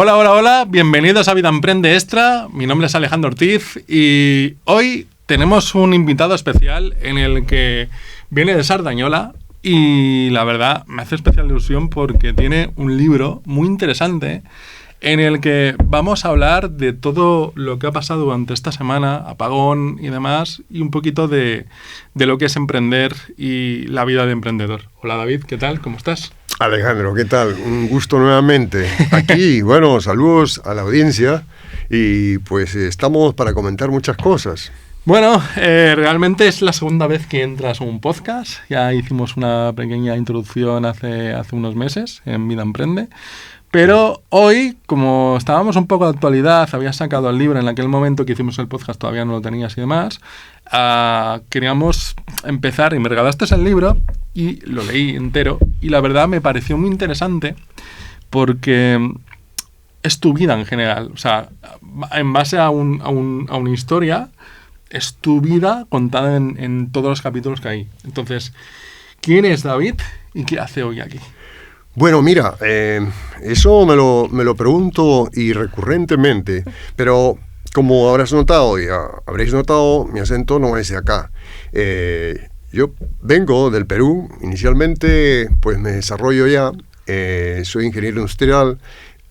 Hola, hola, hola, bienvenidos a Vida Emprende Extra. Mi nombre es Alejandro Ortiz y hoy tenemos un invitado especial en el que viene de Sardañola y la verdad me hace especial ilusión porque tiene un libro muy interesante en el que vamos a hablar de todo lo que ha pasado durante esta semana, apagón y demás, y un poquito de lo que es emprender y la vida de emprendedor. Hola David, ¿qué tal? ¿Cómo estás? Alejandro, ¿qué tal? Un gusto nuevamente. Aquí, bueno, saludos a la audiencia y pues estamos para comentar muchas cosas. Bueno, realmente es la segunda vez que entras a un podcast. Ya hicimos una pequeña introducción hace unos meses en Vida Emprende. Pero hoy, como estábamos un poco de actualidad, habías sacado el libro en aquel momento que hicimos el podcast, todavía no lo tenías y demás, queríamos empezar y me regalaste el libro y lo leí entero y la verdad me pareció muy interesante porque es tu vida en general. O sea, en base a una historia, es tu vida contada en todos los capítulos que hay. Entonces, ¿quién es David y qué hace hoy aquí? Bueno, mira, eso me lo pregunto y recurrentemente, pero como habréis notado, mi acento no es de acá. Yo vengo del Perú, inicialmente pues me desarrollo allá, soy ingeniero industrial,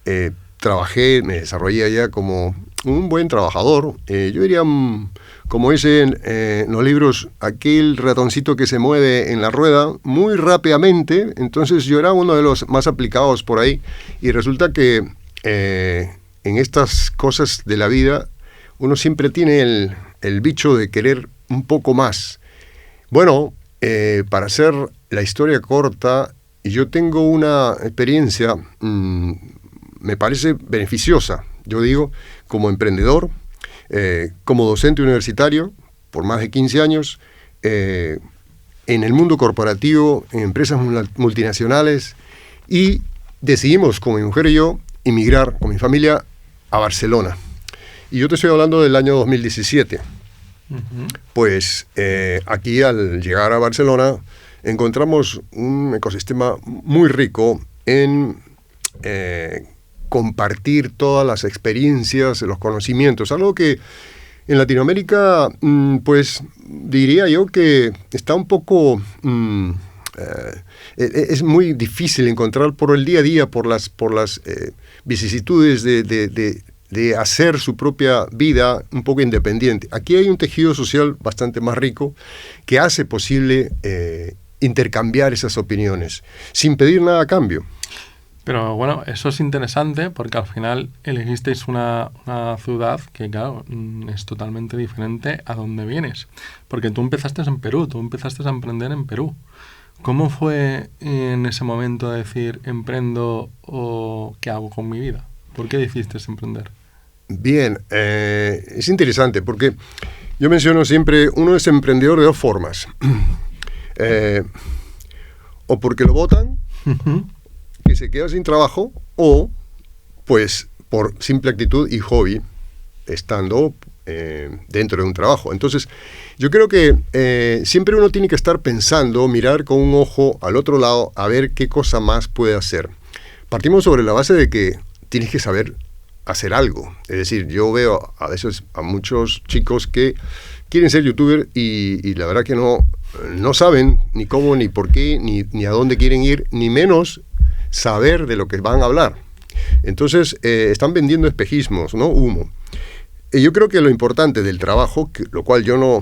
me desarrollé allá como un buen trabajador, yo diría, como dicen en los libros, aquel ratoncito que se mueve en la rueda muy rápidamente. Entonces yo era uno de los más aplicados por ahí y resulta que en estas cosas de la vida uno siempre tiene el bicho de querer un poco más. Bueno, para hacer la historia corta, yo tengo una experiencia, me parece beneficiosa, yo digo, como emprendedor, como docente universitario por más de 15 años, en el mundo corporativo, en empresas multinacionales, y decidimos, con mi mujer y yo, emigrar con mi familia a Barcelona. Y yo te estoy hablando del año 2017. Uh-huh. Pues aquí al llegar a Barcelona encontramos un ecosistema muy rico en compartir todas las experiencias, los conocimientos, algo que en Latinoamérica, pues diría yo que está un poco, es muy difícil encontrar por el día a día, por las vicisitudes de hacer su propia vida un poco independiente. Aquí hay un tejido social bastante más rico que hace posible intercambiar esas opiniones sin pedir nada a cambio. Pero bueno, eso es interesante porque al final elegisteis una ciudad que, claro, es totalmente diferente a donde vienes. Porque tú empezaste en Perú, tú empezaste a emprender en Perú. ¿Cómo fue en ese momento decir emprendo o qué hago con mi vida? ¿Por qué decidiste emprender? Bien, es interesante porque yo menciono siempre, uno es emprendedor de dos formas. O porque lo botan, que se queda sin trabajo, o pues por simple actitud y hobby, estando dentro de un trabajo. Entonces, yo creo que siempre uno tiene que estar pensando, mirar con un ojo al otro lado, a ver qué cosa más puede hacer. Partimos sobre la base de que tienes que saber hacer algo. Es decir, yo veo a veces a muchos chicos que quieren ser youtuber y la verdad que no saben ni cómo, ni por qué, ni a dónde quieren ir, ni menos saber de lo que van a hablar. Entonces, están vendiendo espejismos, ¿no? Humo. Yo creo que lo importante del trabajo, lo cual yo no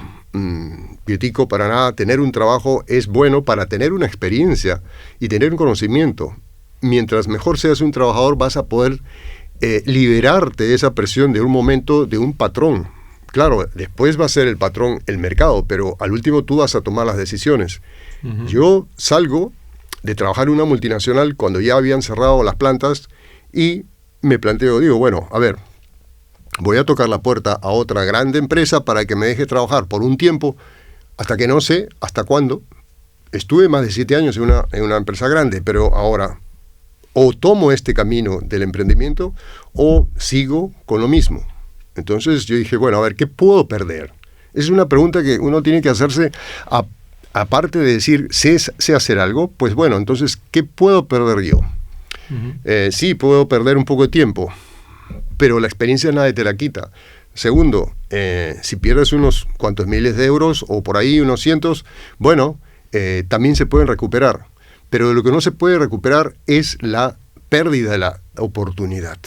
critico para nada, tener un trabajo es bueno para tener una experiencia y tener un conocimiento. Mientras mejor seas un trabajador, vas a poder liberarte de esa presión de un momento, de un patrón. Claro, después va a ser el patrón el mercado, pero al último tú vas a tomar las decisiones. Uh-huh. Yo salgo de trabajar en una multinacional cuando ya habían cerrado las plantas y me planteo, digo, bueno, a ver, voy a tocar la puerta a otra grande empresa para que me deje trabajar por un tiempo, hasta que no sé hasta cuándo. Estuve más de 7 años en una empresa grande, pero ahora o tomo este camino del emprendimiento o sigo con lo mismo. Entonces yo dije, bueno, a ver, ¿qué puedo perder? Es una pregunta que uno tiene que hacerse, aparte de decir, sé hacer algo, pues bueno, entonces, ¿qué puedo perder yo? Sí, puedo perder un poco de tiempo, pero la experiencia nadie te la quita. Segundo, si pierdes unos cuantos miles de euros o por ahí unos cientos, bueno, también se pueden recuperar. Pero lo que no se puede recuperar es la pérdida de la oportunidad.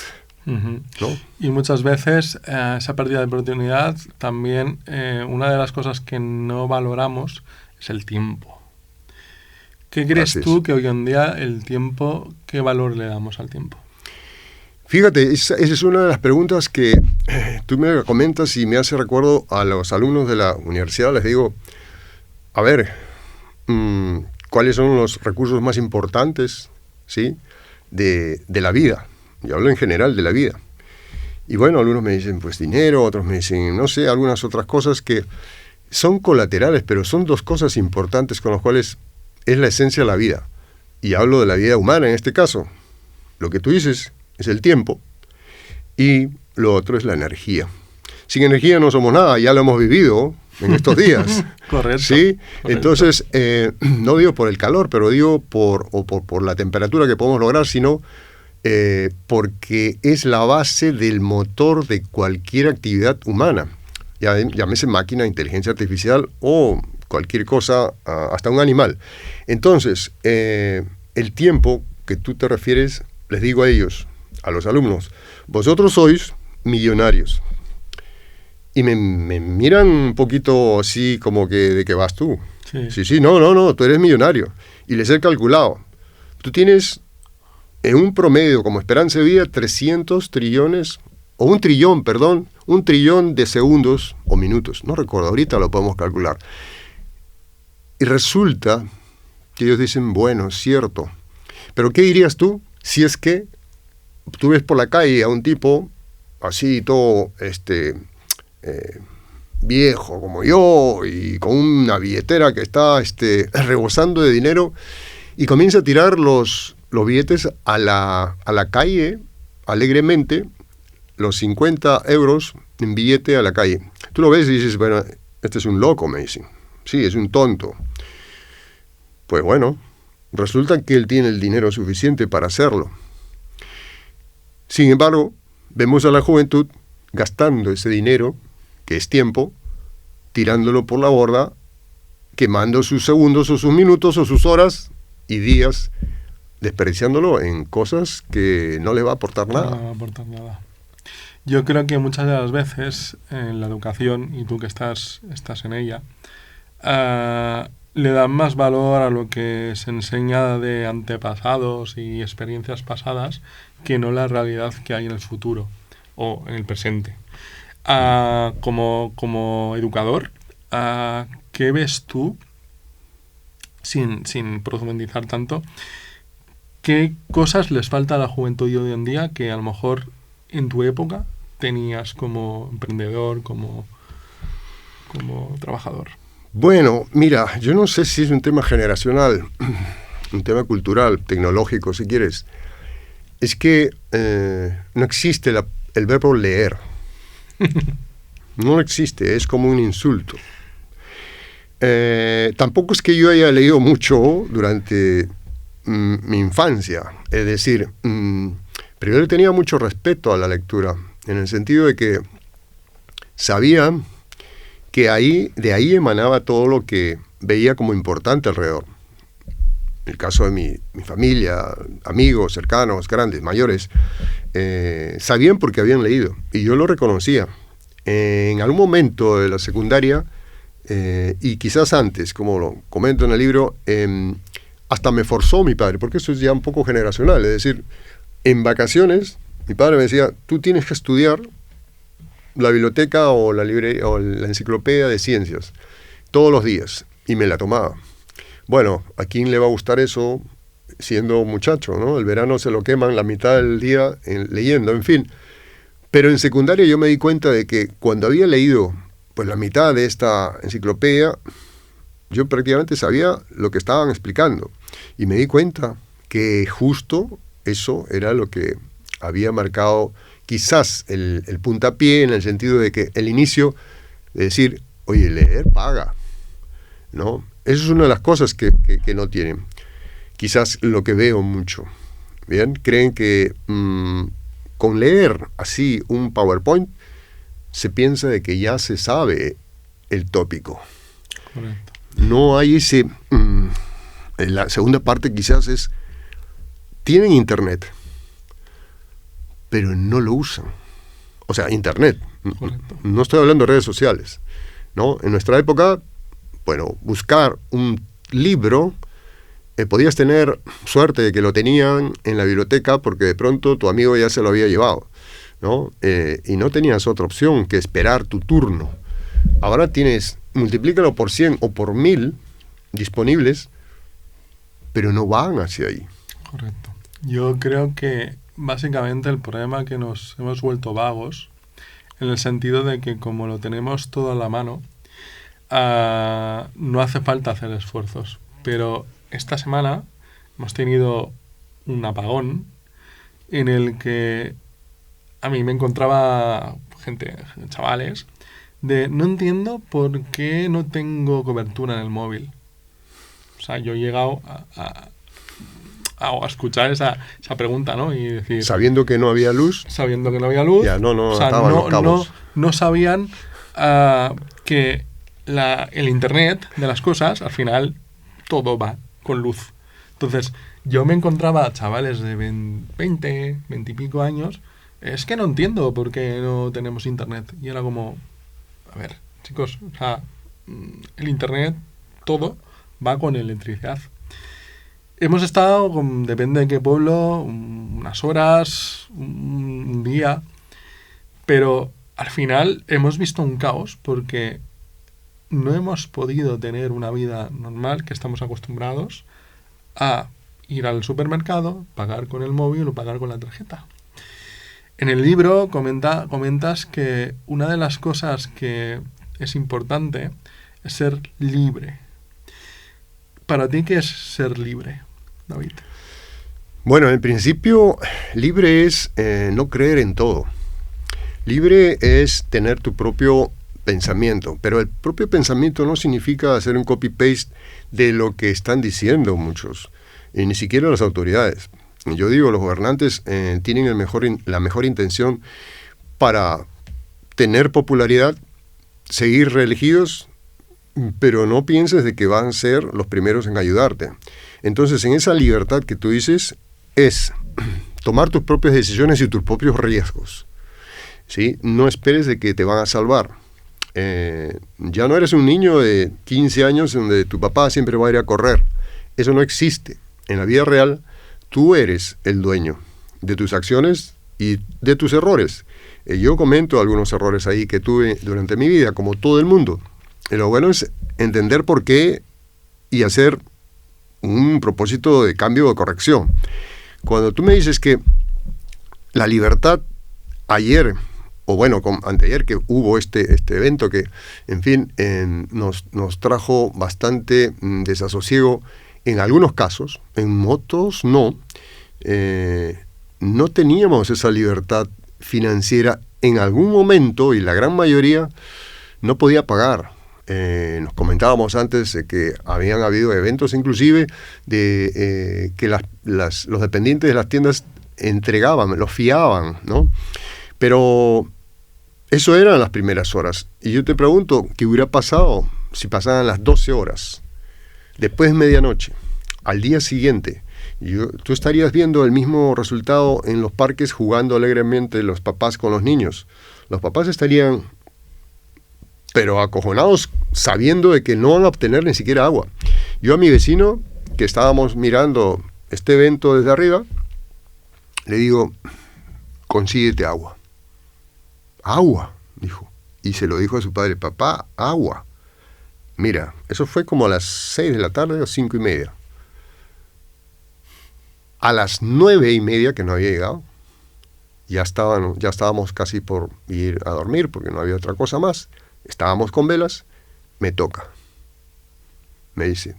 ¿No? Y muchas veces esa pérdida de oportunidad también, una de las cosas que no valoramos es el tiempo. ¿Qué crees tú que hoy en día el tiempo, qué valor le damos al tiempo? Fíjate, esa es una de las preguntas que tú me comentas y me hace recuerdo a los alumnos de la universidad. Les digo, a ver, ¿cuáles son los recursos más importantes, ¿sí?, de la vida? Yo hablo en general de la vida. Y bueno, algunos me dicen pues dinero, otros me dicen, no sé, algunas otras cosas que son colaterales, pero son dos cosas importantes con las cuales es la esencia de la vida. Y hablo de la vida humana en este caso. Lo que tú dices es el tiempo y lo otro es la energía. Sin energía no somos nada, ya lo hemos vivido en estos días. Correcto. ¿Sí? Correcto. Entonces, no digo por el calor, pero digo por la temperatura que podemos lograr, sino porque es la base del motor de cualquier actividad humana. Llámese máquina, inteligencia artificial o cualquier cosa, hasta un animal. Entonces, el tiempo que tú te refieres, les digo a ellos, a los alumnos, vosotros sois millonarios. Y me miran un poquito así como que, ¿de qué vas tú? Sí, no, tú eres millonario. Y les he calculado, tú tienes en un promedio como esperanza de vida 300 trillones, o un trillón de segundos o minutos. No recuerdo, ahorita lo podemos calcular. Y resulta que ellos dicen, bueno, es cierto. Pero ¿qué dirías tú si es que tú ves por la calle a un tipo así todo viejo como yo y con una billetera que está rebosando de dinero y comienza a tirar los billetes a la calle alegremente, los 50 euros en billete a la calle? Tú lo ves y dices, bueno, este es un loco, me dicen. Sí, es un tonto. Pues bueno, resulta que él tiene el dinero suficiente para hacerlo. Sin embargo, vemos a la juventud gastando ese dinero, que es tiempo, tirándolo por la borda, quemando sus segundos o sus minutos o sus horas y días, desperdiciándolo en cosas que no le va a aportar nada. No va a aportar nada. Yo creo que muchas de las veces en la educación, y tú que estás en ella, le dan más valor a lo que se enseña de antepasados y experiencias pasadas que no la realidad que hay en el futuro o en el presente. Como educador, ¿qué ves tú, sin profundizar tanto, qué cosas les falta a la juventud de hoy en día que a lo mejor en tu época tenías como emprendedor, como trabajador? Bueno, mira, yo no sé si es un tema generacional, un tema cultural, tecnológico, si quieres. Es que no existe el verbo leer. No existe, es como un insulto. Tampoco es que yo haya leído mucho durante mi infancia. Es decir, pero yo le tenía mucho respeto a la lectura, en el sentido de que sabía que de ahí emanaba todo lo que veía como importante alrededor. En el caso de mi familia, amigos, cercanos, grandes, mayores, sabían porque habían leído, y yo lo reconocía. En algún momento de la secundaria, y quizás antes, como lo comento en el libro, hasta me forzó mi padre, porque eso es ya un poco generacional, es decir, en vacaciones, mi padre me decía, tú tienes que estudiar la biblioteca o la librería o la enciclopedia de ciencias todos los días, y me la tomaba. Bueno, ¿a quién le va a gustar eso siendo muchacho, ¿no? El verano se lo queman la mitad del día leyendo, en fin. Pero en secundaria yo me di cuenta de que cuando había leído pues la mitad de esta enciclopedia, yo prácticamente sabía lo que estaban explicando. Y me di cuenta que justo eso era lo que había marcado quizás el puntapié, en el sentido de que el inicio de decir, oye, leer paga, ¿no? Eso es una de las cosas que no tienen. Quizás lo que veo mucho. ¿bien? Creen que con leer así un PowerPoint se piensa de que ya se sabe el tópico. Correcto. No hay ese... la segunda parte quizás es, tienen internet, pero no lo usan. O sea, internet. Correcto. No estoy hablando de redes sociales, ¿no? En nuestra época, bueno, buscar un libro, podías tener suerte de que lo tenían en la biblioteca porque de pronto tu amigo ya se lo había llevado, ¿no? Y no tenías otra opción que esperar tu turno. Ahora tienes, multiplícalo por 100 o por 1000 disponibles, pero no van hacia ahí. Correcto. Yo creo que básicamente el problema es que nos hemos vuelto vagos, en el sentido de que como lo tenemos todo a la mano, no hace falta hacer esfuerzos. Pero esta semana hemos tenido un apagón en el que a mí me encontraba chavales, de no entiendo por qué no tengo cobertura en el móvil. O sea, yo he llegado a escuchar esa pregunta, ¿no? Y decir... Sabiendo que no había luz. Sabiendo que no había luz. Ya, no o sea, ataban los cabos. No sabían que el Internet de las cosas, al final, todo va con luz. Entonces, yo me encontraba chavales de 20 y pico años, es que no entiendo por qué no tenemos Internet. Y era como, a ver, chicos, o sea, el Internet, todo va con electricidad. Hemos estado, depende de qué pueblo, unas horas, un día, pero al final hemos visto un caos porque no hemos podido tener una vida normal que estamos acostumbrados a ir al supermercado, pagar con el móvil o pagar con la tarjeta. En el libro comentas que una de las cosas que es importante es ser libre. ¿Para ti qué es ser libre, David? Bueno, en principio, libre es no creer en todo. Libre es tener tu propio pensamiento, pero el propio pensamiento no significa hacer un copy-paste de lo que están diciendo muchos, y ni siquiera las autoridades. Yo digo, los gobernantes tienen la mejor intención para tener popularidad, seguir reelegidos, pero no pienses de que van a ser los primeros en ayudarte. Entonces, en esa libertad que tú dices, es tomar tus propias decisiones y tus propios riesgos, ¿sí? No esperes de que te van a salvar. Ya no eres un niño de 15 años donde tu papá siempre va a ir a correr. Eso no existe. En la vida real, tú eres el dueño de tus acciones y de tus errores. Yo comento algunos errores ahí que tuve durante mi vida, como todo el mundo. Lo bueno es entender por qué y hacer un propósito de cambio o de corrección. Cuando tú me dices que la libertad ayer, o bueno, anteayer que hubo este evento que, en fin, nos trajo bastante desasosiego en algunos casos, en otros no, no teníamos esa libertad financiera en algún momento y la gran mayoría no podía pagar. Nos comentábamos antes de que habían habido eventos inclusive de que los dependientes de las tiendas entregaban, los fiaban, ¿no? Pero eso eran las primeras horas. Y yo te pregunto, ¿qué hubiera pasado si pasaran las 12 horas? Después de medianoche, al día siguiente, tú estarías viendo el mismo resultado en los parques jugando alegremente los papás con los niños. Los papás estarían, pero acojonados, sabiendo de que no van a obtener ni siquiera agua. Yo a mi vecino, que estábamos mirando este evento desde arriba, le digo, consíguete agua. Agua, dijo. Y se lo dijo a su padre, papá, agua. Mira, eso fue como a las 6 de la tarde o 5:30. A las 9:30, que no había llegado, ya estábamos casi por ir a dormir, porque no había otra cosa más. Estábamos con velas, me toca. Me dice,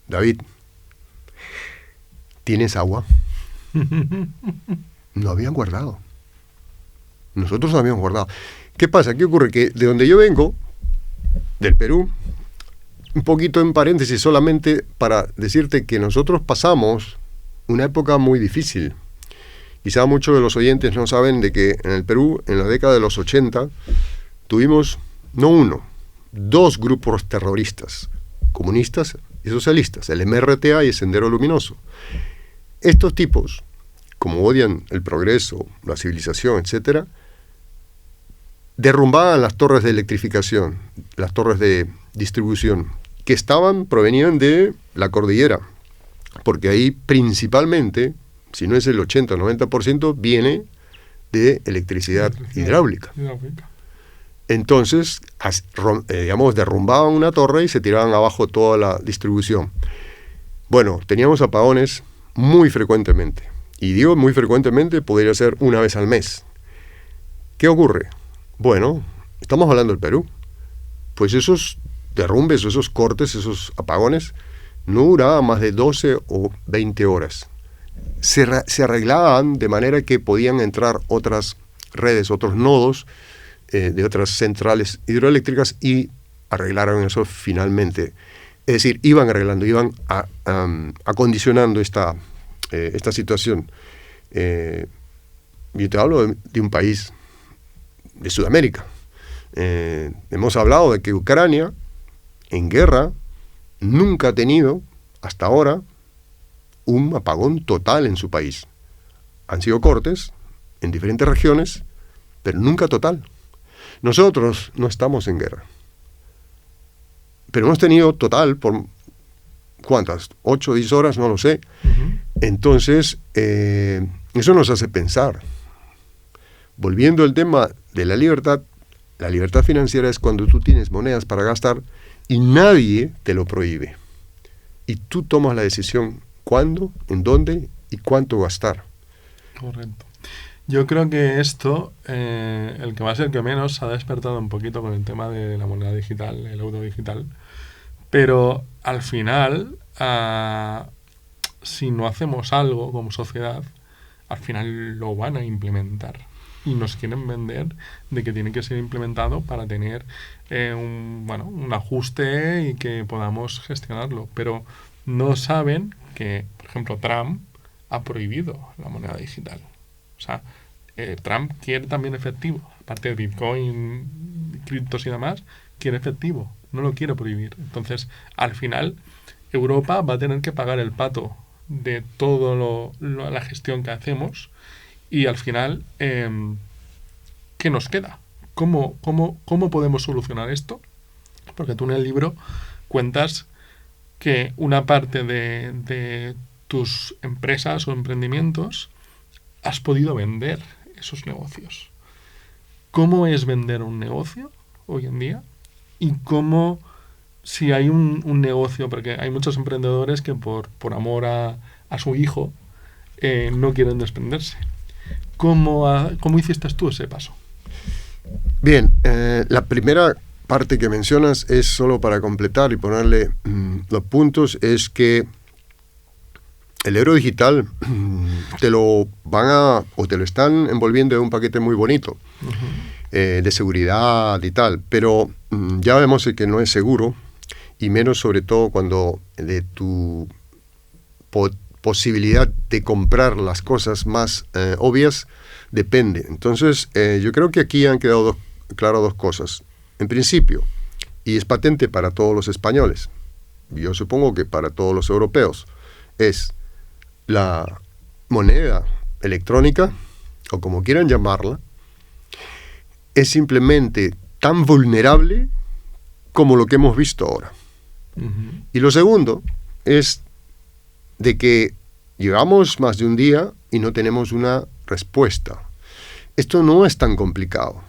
David, ¿tienes agua? No habían guardado. Nosotros no habíamos guardado. ¿Qué pasa? ¿Qué ocurre? Que de donde yo vengo, del Perú, un poquito en paréntesis solamente para decirte que nosotros pasamos una época muy difícil, Quizá muchos de los oyentes no saben de que en el Perú, en la década de los 80, tuvimos no uno, dos grupos terroristas, comunistas y socialistas, el MRTA y el Sendero Luminoso. Estos tipos, como odian el progreso, la civilización, etcétera, derrumbaban las torres de electrificación, las torres de distribución, que provenían de la cordillera, porque ahí principalmente, si no es el 80 o 90%, viene de electricidad hidráulica. Entonces, derrumbaban una torre y se tiraban abajo toda la distribución. Bueno, teníamos apagones muy frecuentemente. Y digo muy frecuentemente, podría ser una vez al mes. ¿Qué ocurre? Bueno, estamos hablando del Perú. Pues esos derrumbes, esos cortes, esos apagones, no duraban más de 12 o 20 horas. Se arreglaban de manera que podían entrar otras redes, otros nodos de otras centrales hidroeléctricas y arreglaron eso finalmente. Es decir, iban arreglando, iban acondicionando esta situación. Yo te hablo de un país de Sudamérica. Hemos hablado de que Ucrania, en guerra, nunca ha tenido, hasta ahora, un apagón total en su país. Han sido cortes en diferentes regiones, pero nunca total. Nosotros no estamos en guerra. Pero hemos tenido total por, ¿cuántas? 8 o 10 horas, no lo sé. Uh-huh. Entonces, eso nos hace pensar. Volviendo al tema de la libertad financiera es cuando tú tienes monedas para gastar y nadie te lo prohíbe. Y tú tomas la decisión cuándo, en dónde y cuánto gastar. Correcto. Yo creo que esto, el que más y el que menos, se ha despertado un poquito con el tema de la moneda digital, el euro digital. Pero al final, si no hacemos algo como sociedad, al final lo van a implementar. Y nos quieren vender de que tiene que ser implementado para tener un ajuste y que podamos gestionarlo. Pero no saben que, por ejemplo, Trump ha prohibido la moneda digital. O sea, Trump quiere también efectivo. Aparte de Bitcoin, criptos y demás, quiere efectivo. No lo quiere prohibir. Entonces, al final, Europa va a tener que pagar el pato de todo la gestión que hacemos. Y al final, ¿qué nos queda? ¿Cómo podemos solucionar esto? Porque tú en el libro cuentas que una parte de tus empresas o emprendimientos has podido vender esos negocios. ¿Cómo es vender un negocio hoy en día? Y cómo, si hay un negocio, porque hay muchos emprendedores que por amor a su hijo no quieren desprenderse. ¿Cómo hiciste tú ese paso? Bien, la primera parte que mencionas es solo para completar y ponerle los puntos, es que el euro digital te lo están envolviendo en un paquete muy bonito, uh-huh, de seguridad y tal, pero ya vemos que no es seguro, y menos sobre todo cuando de tu posibilidad de comprar las cosas más obvias depende. Entonces, yo creo que aquí han quedado claras dos cosas. En principio, y es patente para todos los españoles, yo supongo que para todos los europeos, es la moneda electrónica, o como quieran llamarla, es simplemente tan vulnerable como lo que hemos visto ahora. Uh-huh. Y lo segundo es de que llevamos más de un día y no tenemos una respuesta. Esto no es tan complicado,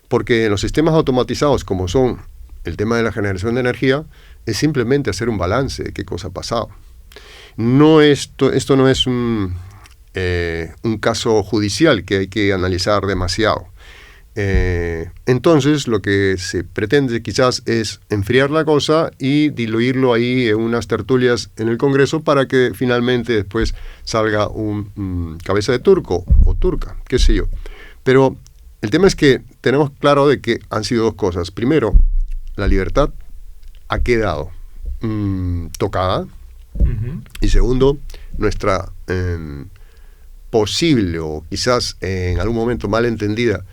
porque los sistemas automatizados, como son el tema de la generación de energía, es simplemente hacer un balance de qué cosa ha pasado. Esto no es un caso judicial que hay que analizar demasiado. Entonces, lo que se pretende quizás es enfriar la cosa y diluirlo ahí en unas tertulias en el Congreso para que finalmente después salga un cabeza de turco o turca, qué sé yo. Pero el tema es que tenemos claro de que han sido dos cosas. Primero, la libertad ha quedado tocada. Uh-huh. Y segundo, nuestra posible o quizás en algún momento mal entendida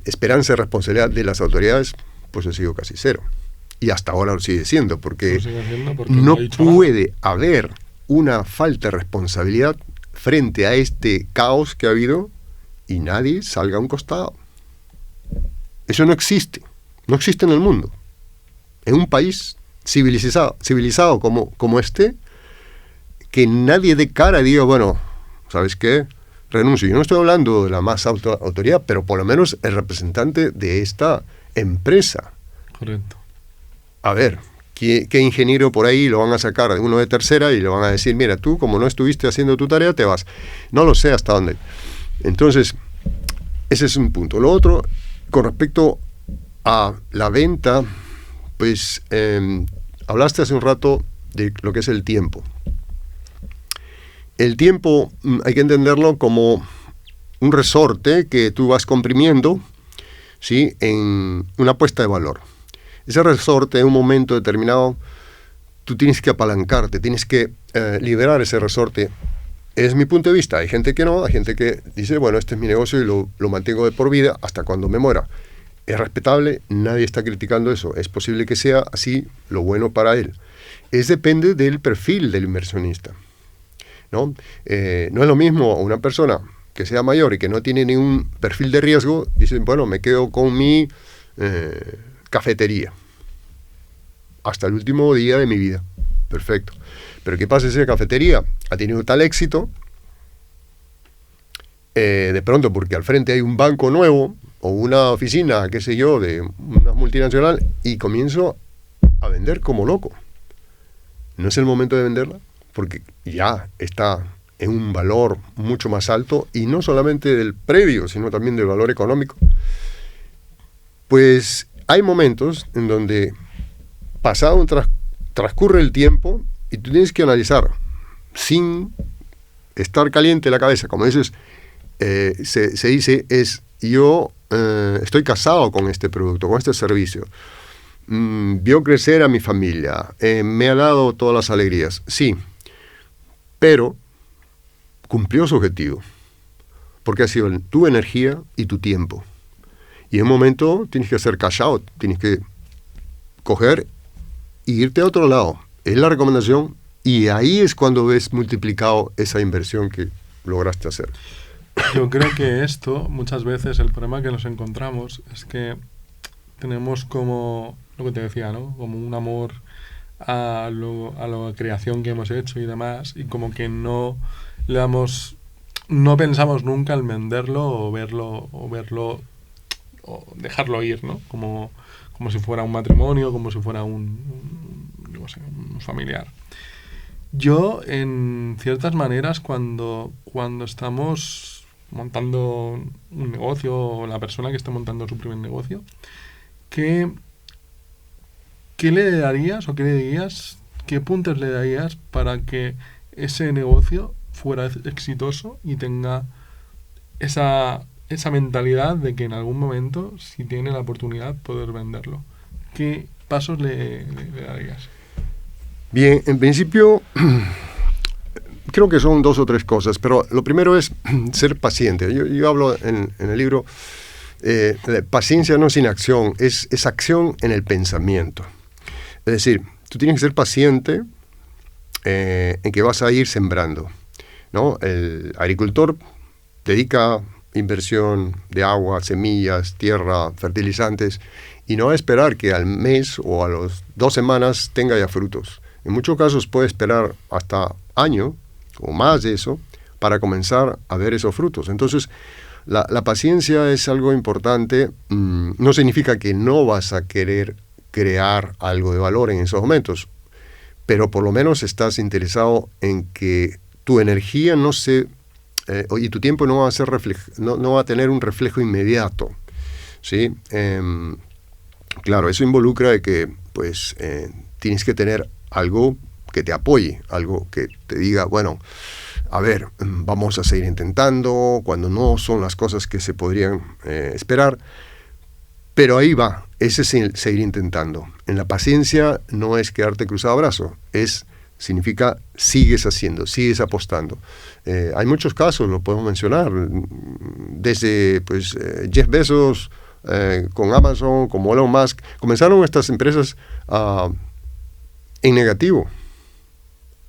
esperanza y responsabilidad de las autoridades, pues ha sido casi cero. Y hasta ahora lo sigue siendo, porque no puede haber una falta de responsabilidad frente a este caos que ha habido y nadie salga a un costado. Eso no existe en el mundo. En un país civilizado como este, que nadie dé cara y diga, bueno, ¿sabes qué? Renuncio. Yo no estoy hablando de la más alta autoridad, pero por lo menos el representante de esta empresa. Correcto. A ver, ¿qué ingeniero por ahí lo van a sacar uno de tercera y le van a decir, mira, tú como no estuviste haciendo tu tarea, te vas? No lo sé hasta dónde. Entonces, ese es un punto. Lo otro, con respecto a la venta, pues hablaste hace un rato de lo que es el tiempo. El tiempo hay que entenderlo como un resorte que tú vas comprimiendo, ¿sí?, en una apuesta de valor. Ese resorte, en un momento determinado, tú tienes que apalancarte, tienes que liberar ese resorte. Es mi punto de vista. Hay gente que no, hay gente que dice, bueno, este es mi negocio y lo mantengo de por vida hasta cuando me muera. Es respetable, nadie está criticando eso. Es posible que sea así lo bueno para él. Depende del perfil del inversionista, ¿no? No es lo mismo una persona que sea mayor y que no tiene ningún perfil de riesgo, dice, bueno, me quedo con mi cafetería hasta el último día de mi vida. Perfecto. Pero ¿qué pasa si esa cafetería ha tenido tal éxito? De pronto, porque al frente hay un banco nuevo o una oficina, qué sé yo, de una multinacional, y comienzo a vender como loco. ¿No es el momento de venderla? Porque ya está en un valor mucho más alto, y no solamente del predio, sino también del valor económico. Pues hay momentos en donde, pasado transcurre el tiempo, y tú tienes que analizar, sin estar caliente la cabeza, como dices, se dice, yo estoy casado con este producto, con este servicio, vio crecer a mi familia, me ha dado todas las alegrías, sí, pero cumplió su objetivo, porque ha sido tu energía y tu tiempo, y en un momento tienes que hacer cash out, tienes que coger e irte a otro lado. Es la recomendación, y ahí es cuando ves multiplicado esa inversión que lograste hacer. Yo creo que esto, muchas veces, el problema que nos encontramos es que tenemos como, lo que te decía, ¿no?, como un amor a la creación que hemos hecho y demás, y como que no pensamos nunca en venderlo o verlo o dejarlo ir, ¿no? Como si fuera un matrimonio, como si fuera un familiar. Yo, en ciertas maneras, cuando estamos montando un negocio, o la persona que está montando su primer negocio, ¿qué le darías o qué le dirías, qué puntos le darías para que ese negocio fuera exitoso y tenga esa mentalidad de que en algún momento, si tiene la oportunidad, poder venderlo? ¿Qué pasos le darías? Bien, en principio, creo que son 2 o 3 cosas, pero lo primero es ser paciente. Yo hablo en el libro, paciencia no sin acción, es acción en el pensamiento. Es decir, tú tienes que ser paciente en que vas a ir sembrando, ¿no? El agricultor dedica inversión de agua, semillas, tierra, fertilizantes, y no va a esperar que al mes o a las 2 semanas tenga ya frutos. En muchos casos puede esperar hasta año o más de eso para comenzar a ver esos frutos. Entonces, la paciencia es algo importante. No significa que no vas a querer crear algo de valor en esos momentos, pero por lo menos estás interesado en que tu energía y tu tiempo no va a tener un reflejo inmediato, ¿sí? Claro, eso involucra de que pues tienes que tener algo que te apoye, algo que te diga, bueno, a ver, vamos a seguir intentando, cuando no son las cosas que se podrían esperar, pero ahí va, ese es seguir intentando. En la paciencia no es quedarte cruzado de brazos, es significa sigues haciendo, sigues apostando. Hay muchos casos, lo podemos mencionar, desde pues, Jeff Bezos, con Amazon, como Elon Musk, comenzaron estas empresas en negativo,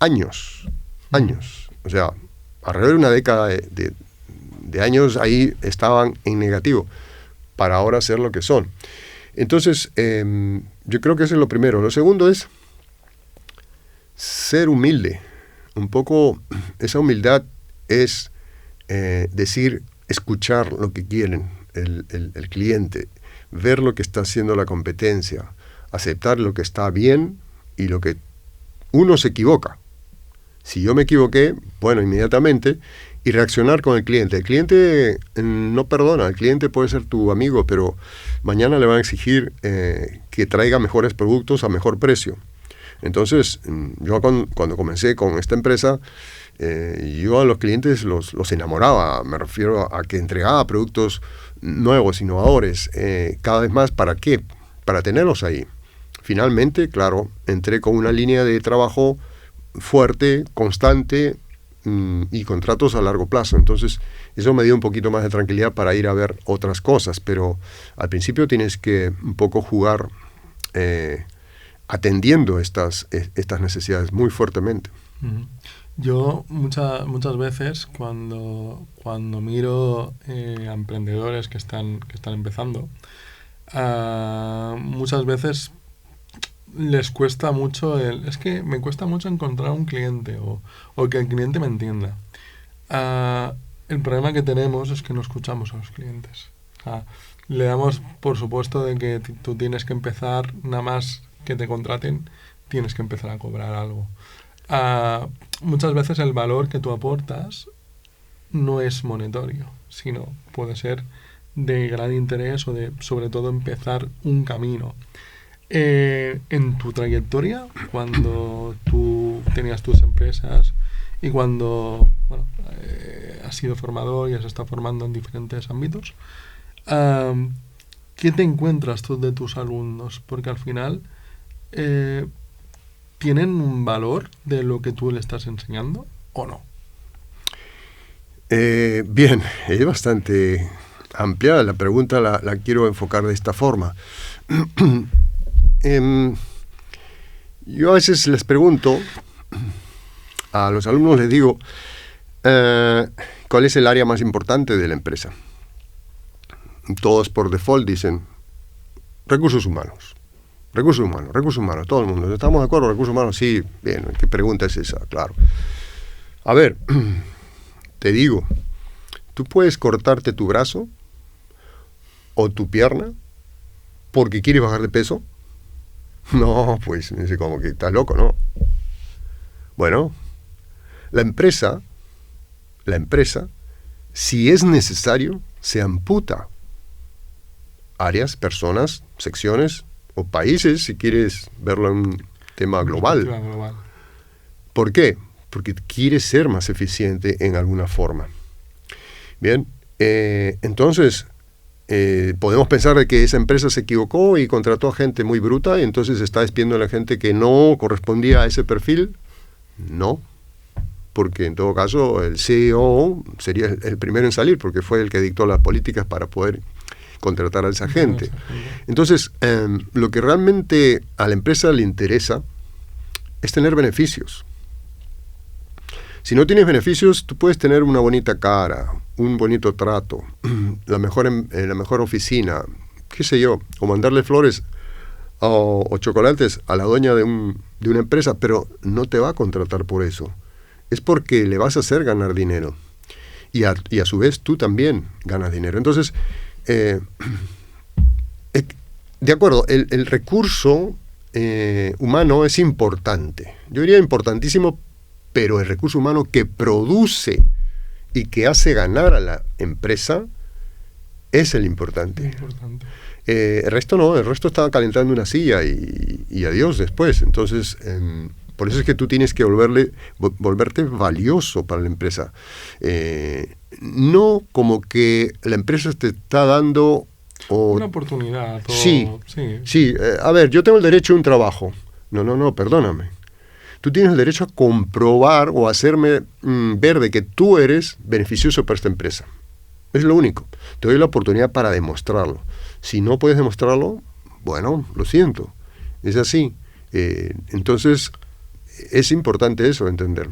años, o sea, alrededor de una década de años ahí estaban en negativo, para ahora ser lo que son. Entonces, yo creo que eso es lo primero. Lo segundo es ser humilde. Un poco, esa humildad es decir, escuchar lo que quieren el cliente, ver lo que está haciendo la competencia, aceptar lo que está bien y lo que uno se equivoca. Si yo me equivoqué, bueno, inmediatamente, y reaccionar con el cliente. El cliente no perdona, el cliente puede ser tu amigo, pero mañana le van a exigir que traiga mejores productos a mejor precio. Entonces, yo cuando comencé con esta empresa, yo a los clientes los enamoraba, me refiero a que entregaba productos nuevos, innovadores, cada vez más. ¿Para qué? Para tenerlos ahí. Finalmente, claro, entré con una línea de trabajo fuerte, constante, y contratos a largo plazo. Entonces, eso me dio un poquito más de tranquilidad para ir a ver otras cosas, pero al principio tienes que un poco jugar atendiendo estas necesidades muy fuertemente. Uh-huh. Yo muchas veces cuando miro a emprendedores que están empezando, muchas veces les cuesta mucho es que me cuesta mucho encontrar un cliente o que el cliente me entienda. El problema que tenemos es que no escuchamos a los clientes. Le damos por supuesto de que tú tienes que empezar, nada más que te contraten, tienes que empezar a cobrar algo. Muchas veces el valor que tú aportas no es monetario, sino puede ser de gran interés o de, sobre todo, empezar un camino. En tu trayectoria, cuando tú tenías tus empresas y cuando has sido formador y has estado formando en diferentes ámbitos, ¿qué te encuentras tú de tus alumnos? Porque al final ¿tienen un valor de lo que tú le estás enseñando o no? Bien, es bastante amplia la pregunta, la quiero enfocar de esta forma. Yo a veces les pregunto, a los alumnos les digo, ¿cuál es el área más importante de la empresa? Todos por default dicen, recursos humanos, todo el mundo. ¿Estamos de acuerdo? Recursos humanos, sí, bien, ¿qué pregunta es esa? Claro. A ver, te digo, ¿tú puedes cortarte tu brazo o tu pierna porque quieres bajar de peso? No, pues, como que estás loco, ¿no? Bueno, la empresa, si es necesario, se amputa áreas, personas, secciones o países, si quieres verlo en un tema global. ¿Por qué? Porque quiere ser más eficiente en alguna forma. Bien, entonces podemos pensar de que esa empresa se equivocó y contrató a gente muy bruta y entonces está despidiendo a la gente que no correspondía a ese perfil. No, porque en todo caso el CEO sería el primero en salir porque fue el que dictó las políticas para poder contratar a esa gente. Entonces, lo que realmente a la empresa le interesa es tener beneficios. Si no tienes beneficios, tú puedes tener una bonita cara, un bonito trato, la mejor oficina, qué sé yo, o mandarle flores o chocolates a la dueña de una empresa, pero no te va a contratar por eso. Es porque le vas a hacer ganar dinero. Y a su vez tú también ganas dinero. Entonces, de acuerdo, el recurso humano es importante. Yo diría importantísimo, pero el recurso humano que produce y que hace ganar a la empresa es el importante. El resto no, el resto está calentando una silla y adiós después. Entonces, por eso es que tú tienes que volverte valioso para la empresa. No como que la empresa te está dando... una oportunidad. Sí. A ver, yo tengo el derecho a un trabajo. No, perdóname. tú tienes el derecho a comprobar o hacerme ver de que tú eres beneficioso para esta empresa. Es lo único. Te doy la oportunidad para demostrarlo. Si no puedes demostrarlo, bueno, lo siento. Es así. Entonces, es importante eso, entender.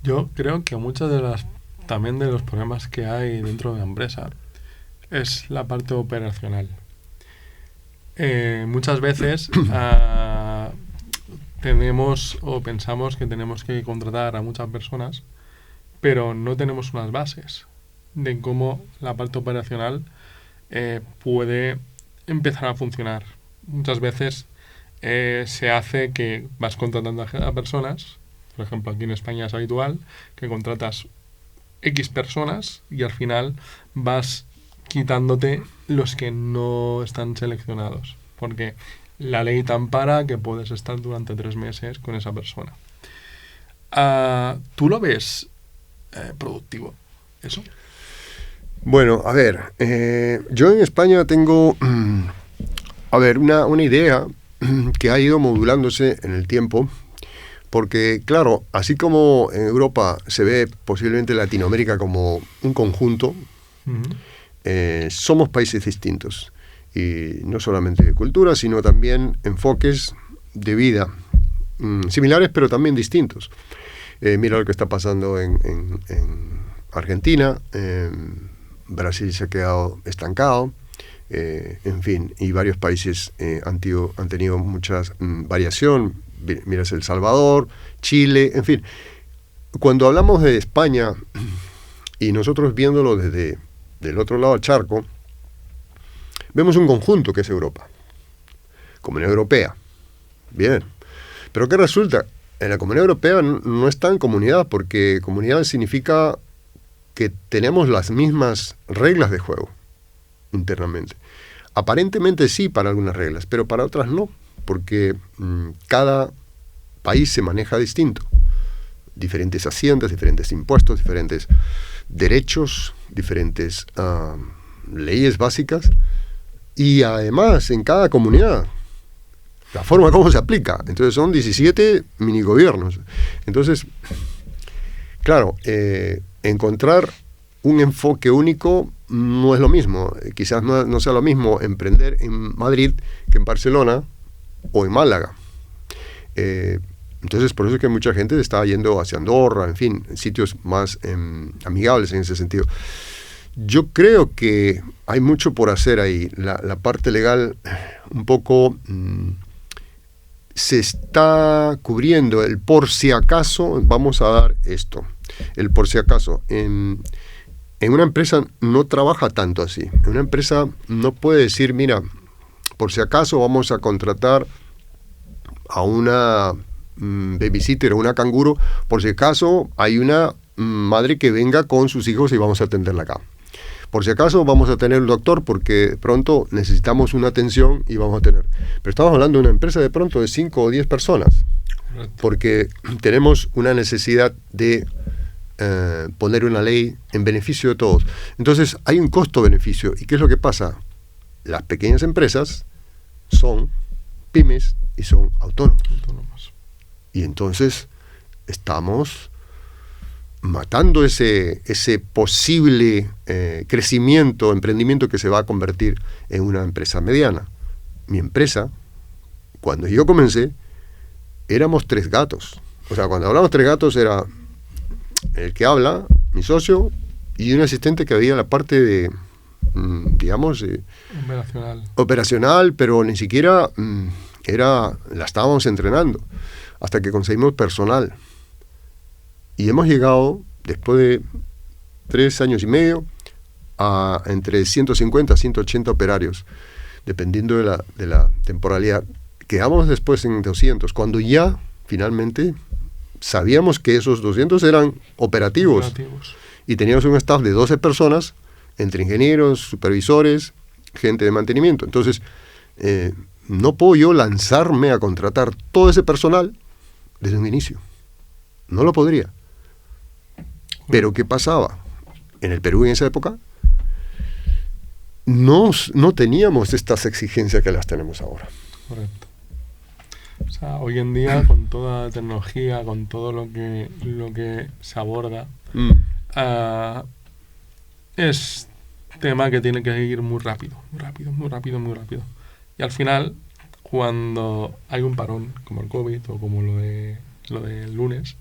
Yo creo que muchas también de los problemas que hay dentro de la empresa es la parte operacional. Muchas veces tenemos o pensamos que tenemos que contratar a muchas personas, pero no tenemos unas bases de cómo la parte operacional puede empezar a funcionar. Muchas veces se hace que vas contratando a personas, por ejemplo aquí en España es habitual que contratas X personas y al final vas quitándote los que no están seleccionados, porque la ley te ampara que puedes estar durante 3 meses con esa persona. ¿Tú lo ves productivo eso? Bueno, a ver, yo en España tengo, una idea que ha ido modulándose en el tiempo, porque claro, así como en Europa se ve posiblemente Latinoamérica como un conjunto, somos países distintos, y no solamente de cultura, sino también enfoques de vida similares, pero también distintos. Mira lo que está pasando en Argentina. Brasil se ha quedado estancado, en fin, y varios países han tenido mucha variación. Miras El Salvador, Chile, en fin. Cuando hablamos de España, y nosotros viéndolo desde del otro lado del charco, vemos un conjunto que es Europa, Comunidad Europea. Bien, pero ¿qué resulta? En la Comunidad Europea no está en comunidad, porque comunidad significa que tenemos las mismas reglas de juego internamente. Aparentemente sí para algunas reglas, pero para otras no, porque cada país se maneja distinto. Diferentes haciendas, diferentes impuestos, diferentes derechos, diferentes leyes básicas, y además en cada comunidad la forma como se aplica. Entonces son 17 minigobiernos. Entonces, claro, encontrar un enfoque único no es lo mismo. Quizás no sea lo mismo emprender en Madrid que en Barcelona o en Málaga. Entonces, por eso es que mucha gente está yendo hacia Andorra, en fin, sitios más amigables en ese sentido. Yo creo que hay mucho por hacer ahí. La parte legal un poco se está cubriendo el por si acaso vamos a dar esto. El por si acaso. En una empresa no trabaja tanto así. En una empresa no puede decir, mira, por si acaso vamos a contratar a una babysitter o una canguro, por si acaso hay una madre que venga con sus hijos y vamos a atenderla acá. Por si acaso vamos a tener un doctor porque pronto necesitamos una atención y vamos a tener. Pero estamos hablando de una empresa de pronto de 5 o 10 personas, porque tenemos una necesidad de poner una ley en beneficio de todos. Entonces hay un costo-beneficio. ¿Y qué es lo que pasa? Las pequeñas empresas son pymes y son autónomos. Y entonces estamos matando ese posible crecimiento, emprendimiento que se va a convertir en una empresa mediana. Mi empresa, cuando yo comencé, éramos 3 gatos. O sea, cuando hablamos 3 gatos era el que habla, mi socio, y un asistente que había en la parte de, digamos, operacional, pero ni siquiera la estábamos entrenando, hasta que conseguimos personal. Y hemos llegado, después de 3 años y medio, a entre 150 a 180 operarios, dependiendo de la temporalidad. Quedamos después en 200, cuando ya, finalmente, sabíamos que esos 200 eran operativos. Y teníamos un staff de 12 personas, entre ingenieros, supervisores, gente de mantenimiento. Entonces, no puedo yo lanzarme a contratar todo ese personal desde un inicio. No lo podría. Pero ¿qué pasaba? En el Perú en esa época no teníamos estas exigencias que las tenemos ahora. Correcto. O sea, hoy en día, con toda la tecnología, con todo lo que se aborda, ah, es tema que tiene que ir muy rápido, muy rápido, muy rápido, muy rápido. Y al final, cuando hay un parón, como el COVID o como lo del lunes,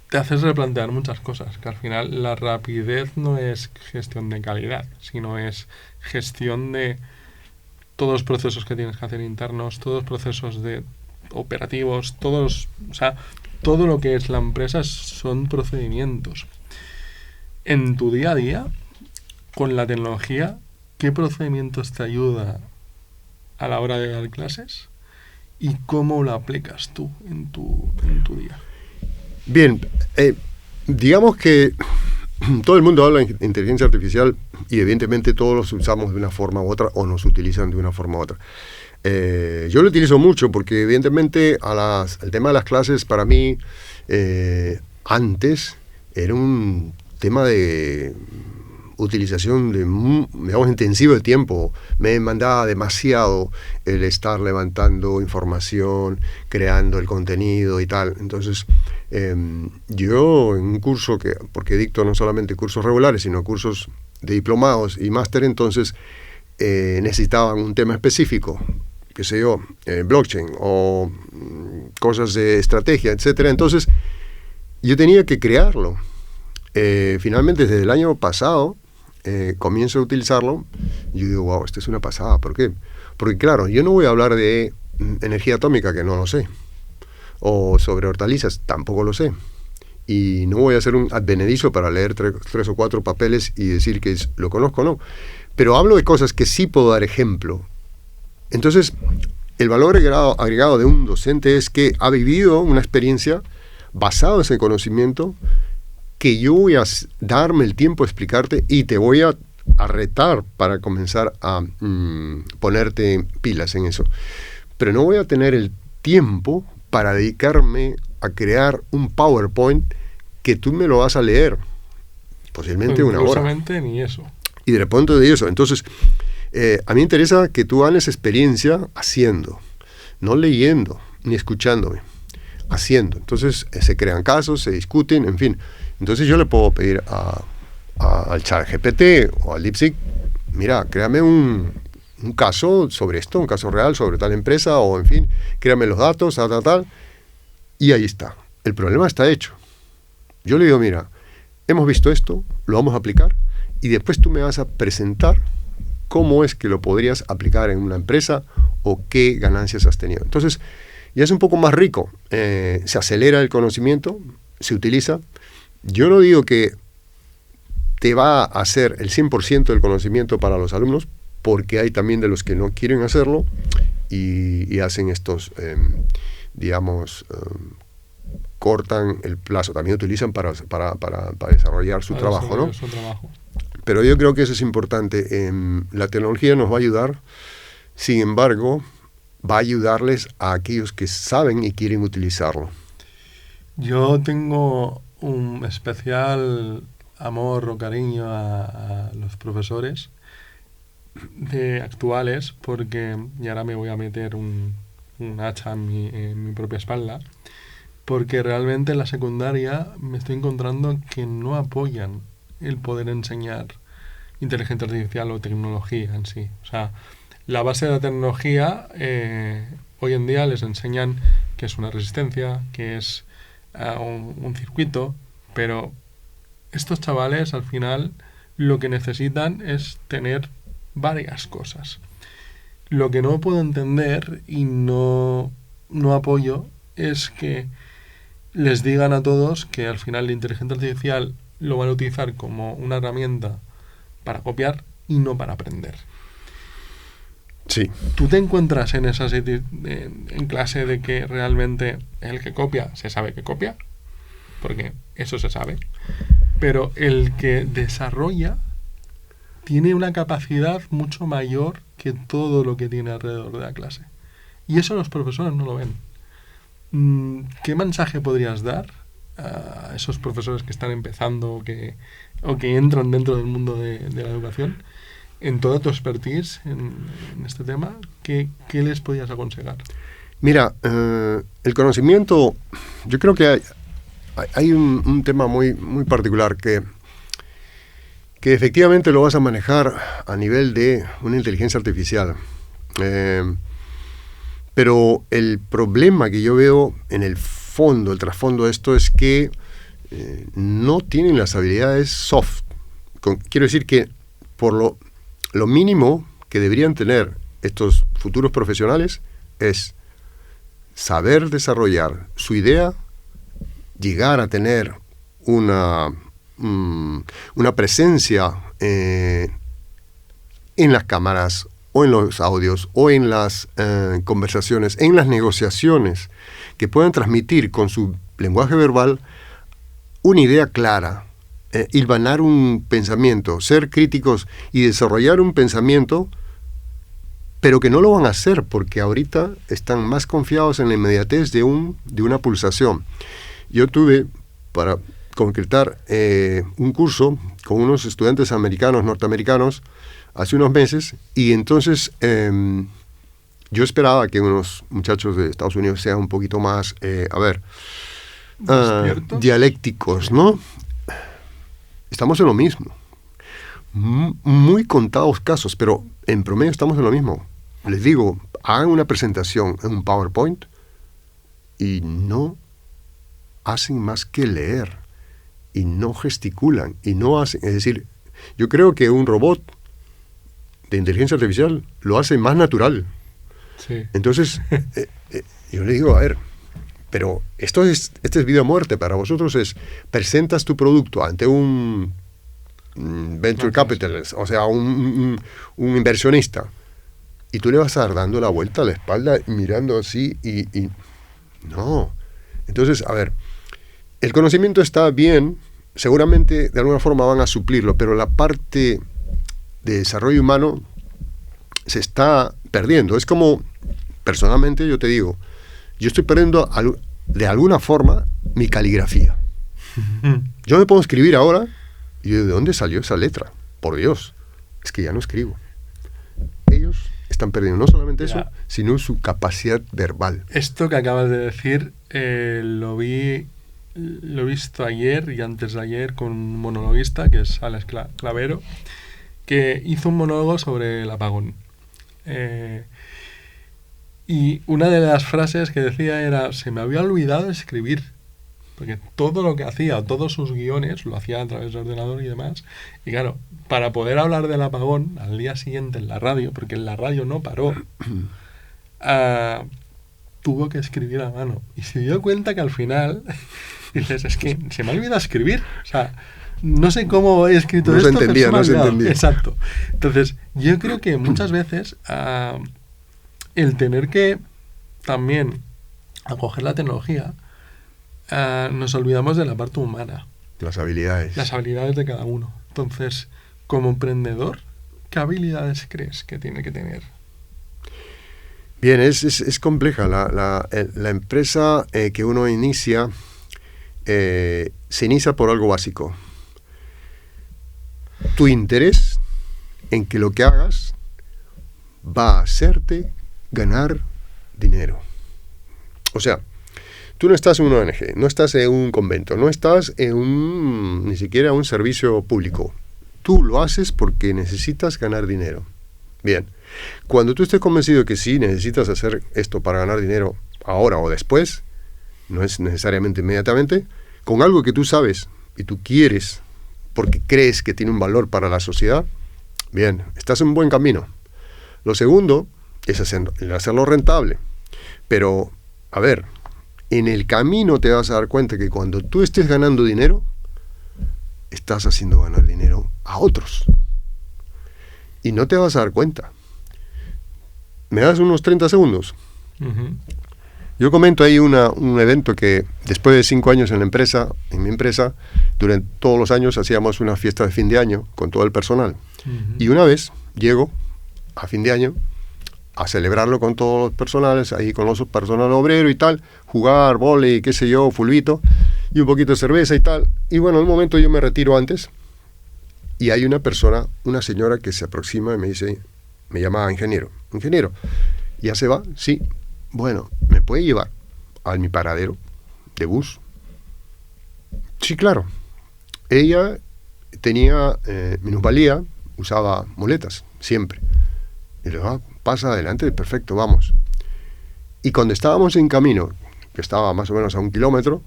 te haces replantear muchas cosas, que al final la rapidez no es gestión de calidad, sino es gestión de todos los procesos que tienes que hacer internos, todos los procesos de operativos, o sea, todo lo que es la empresa son procedimientos. En tu día a día, con la tecnología, ¿qué procedimientos te ayuda a la hora de dar clases y cómo lo aplicas tú en tu día? Bien, digamos que todo el mundo habla de inteligencia artificial y evidentemente todos los usamos de una forma u otra o nos utilizan de una forma u otra. Yo lo utilizo mucho porque evidentemente el tema de las clases para mí antes era un tema de utilización digamos, intensivo de tiempo. Me demandaba demasiado el estar levantando información, creando el contenido y tal. Entonces, yo en un curso porque dicto no solamente cursos regulares, sino cursos de diplomados y máster, entonces necesitaban un tema específico, qué sé yo, blockchain o cosas de estrategia, etcétera. Entonces, yo tenía que crearlo. Finalmente, desde el año pasado, comienzo a utilizarlo. Yo digo, wow, esto es una pasada. ¿Por qué? Porque claro, yo no voy a hablar de energía atómica, que no lo sé, o sobre hortalizas, tampoco lo sé, y no voy a hacer un advenedizo para leer tres o cuatro papeles y decir que lo conozco, no, pero hablo de cosas que sí puedo dar ejemplo. Entonces, el valor agregado de un docente es que ha vivido una experiencia basada en ese conocimiento, que yo voy a darme el tiempo a explicarte y te voy a retar para comenzar a ponerte pilas en eso. Pero no voy a tener el tiempo para dedicarme a crear un PowerPoint que tú me lo vas a leer, posiblemente una hora. Ni eso. Y de pronto de eso. Entonces, a mí me interesa que tú ganes experiencia haciendo, no leyendo ni escuchándome, haciendo. Entonces, se crean casos, se discuten, en fin. Entonces yo le puedo pedir al ChatGPT o al DeepSeek, mira, créame un caso sobre esto, un caso real sobre tal empresa, o en fin, créame los datos, tal, y ahí está. El problema está hecho. Yo le digo, mira, hemos visto esto, lo vamos a aplicar, y después tú me vas a presentar cómo es que lo podrías aplicar en una empresa o qué ganancias has tenido. Entonces, ya es un poco más rico, se acelera el conocimiento, se utiliza. Yo no digo que te va a hacer el 100% del conocimiento para los alumnos, porque hay también de los que no quieren hacerlo y hacen estos, cortan el plazo. También utilizan para desarrollar su trabajo, ¿no? Pero yo creo que eso es importante. La tecnología nos va a ayudar, sin embargo, va a ayudarles a aquellos que saben y quieren utilizarlo. Yo tengo un especial amor o cariño a los profesores actuales, porque, y ahora me voy a meter un hacha en mi propia espalda, porque realmente en la secundaria me estoy encontrando que no apoyan el poder enseñar inteligencia artificial o tecnología en sí. O sea, la base de la tecnología, hoy en día les enseñan qué es una resistencia, qué es un circuito, pero estos chavales al final lo que necesitan es tener varias cosas. Lo que no puedo entender y no apoyo es que les digan a todos que al final la inteligencia artificial lo van a utilizar como una herramienta para copiar y no para aprender. Sí. ¿Tú te encuentras en clase de que realmente el que copia se sabe que copia? Porque eso se sabe. Pero el que desarrolla tiene una capacidad mucho mayor que todo lo que tiene alrededor de la clase. Y eso los profesores no lo ven. ¿Qué mensaje podrías dar a esos profesores que están empezando o que entran dentro del mundo de la educación? En toda tu expertise en este tema, ¿qué les podrías aconsejar? Mira, el conocimiento, yo creo que hay un tema muy, muy particular que efectivamente lo vas a manejar a nivel de una inteligencia artificial. Pero el problema que yo veo en el fondo, el trasfondo de esto es que no tienen las habilidades soft. Quiero decir que por lo mínimo que deberían tener estos futuros profesionales es saber desarrollar su idea, llegar a tener una presencia en las cámaras o en los audios o en las conversaciones, en las negociaciones, que puedan transmitir con su lenguaje verbal una idea clara, hilvanar un pensamiento, ser críticos y desarrollar un pensamiento, pero que no lo van a hacer porque ahorita están más confiados en la inmediatez de una pulsación. Yo tuve, para concretar, un curso con unos estudiantes norteamericanos, hace unos meses, y entonces yo esperaba que unos muchachos de Estados Unidos sean un poquito más, dialécticos, ¿no? Estamos en lo mismo. Muy contados casos, pero en promedio estamos en lo mismo. Les digo, hagan una presentación en un PowerPoint y no hacen más que leer y no gesticulan y no hacen, es decir, yo creo que un robot de inteligencia artificial lo hace más natural. Sí. Entonces, yo le digo, a ver, pero este es vida o muerte. Para vosotros presentas tu producto ante un venture capitalist, o sea, un inversionista, y tú le vas a dar dando la vuelta a la espalda, mirando así, y no. Entonces, a ver, el conocimiento está bien, seguramente de alguna forma van a suplirlo, pero la parte de desarrollo humano se está perdiendo. Es como, personalmente yo te digo, yo estoy perdiendo de alguna forma mi caligrafía. Yo me puedo escribir ahora y yo, ¿de dónde salió esa letra? Por Dios, es que ya no escribo. Ellos están perdiendo no solamente eso, sino su capacidad verbal. Esto que acabas de decir lo he visto ayer y antes de ayer con un monologuista que es Alex Clavero, que hizo un monólogo sobre el apagón. Y una de las frases que decía era: se me había olvidado escribir, porque todo lo que hacía, todos sus guiones, lo hacía a través del ordenador y demás. Y claro, para poder hablar del apagón al día siguiente en la radio, porque en la radio no paró, tuvo que escribir a mano. Y se dio cuenta que al final, dices, es que se me ha olvidado escribir. O sea, no sé cómo he escrito esto, pero se me ha olvidado. Exacto. Entonces, yo creo que muchas veces el tener que también acoger la tecnología, nos olvidamos de la parte humana. Las habilidades. Las habilidades de cada uno. Entonces, como emprendedor, ¿qué habilidades crees que tiene que tener? Bien, es compleja. La empresa que uno inicia, se inicia por algo básico. Tu interés en que lo que hagas va a hacerte ganar dinero. O sea, tú no estás en una ONG, no estás en un convento, no estás en ni siquiera un servicio público. Tú lo haces porque necesitas ganar dinero. Bien, cuando tú estés convencido de que sí necesitas hacer esto para ganar dinero ahora o después, no es necesariamente inmediatamente, con algo que tú sabes y tú quieres porque crees que tiene un valor para la sociedad, bien, estás en un buen camino. Lo segundo es hacerlo rentable. Pero, a ver, en el camino te vas a dar cuenta que cuando tú estés ganando dinero, estás haciendo ganar dinero a otros. Y no te vas a dar cuenta. ¿Me das unos 30 segundos? Uh-huh. Yo comento ahí un evento que después de 5 años en mi empresa, durante todos los años hacíamos una fiesta de fin de año con todo el personal. Uh-huh. Y una vez llego a fin de año a celebrarlo con todos los personales, ahí con los personal obrero y tal, jugar, vóley, qué sé yo, fulbito, y un poquito de cerveza y tal. Y bueno, en un momento yo me retiro antes, y hay una señora que se aproxima y me dice, me llama ingeniero, ¿ya se va? Sí. bueno, ¿me puede llevar a mi paradero de bus? Sí, claro. Ella tenía minusvalía, usaba muletas, siempre. Y le digo, pasa adelante, perfecto, vamos. Y cuando estábamos en camino, que estaba más o menos a 1 kilómetro,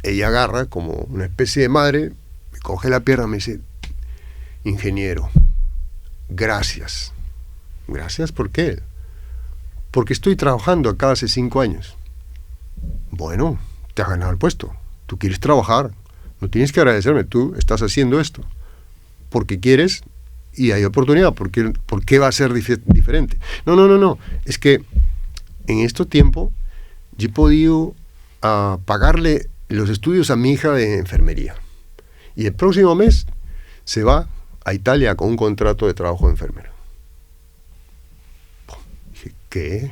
ella agarra como una especie de madre, me coge la pierna y me dice, ingeniero, gracias. ¿Gracias por qué? Porque estoy trabajando acá hace 5 años. Bueno, te has ganado el puesto. Tú quieres trabajar. No tienes que agradecerme. Tú estás haciendo esto porque quieres y hay oportunidad. ¿Por qué va a ser diferente? No. Es que en este tiempo yo he podido pagarle los estudios a mi hija de enfermería. Y el próximo mes se va a Italia con un contrato de trabajo de enfermera. Dije, ¿qué?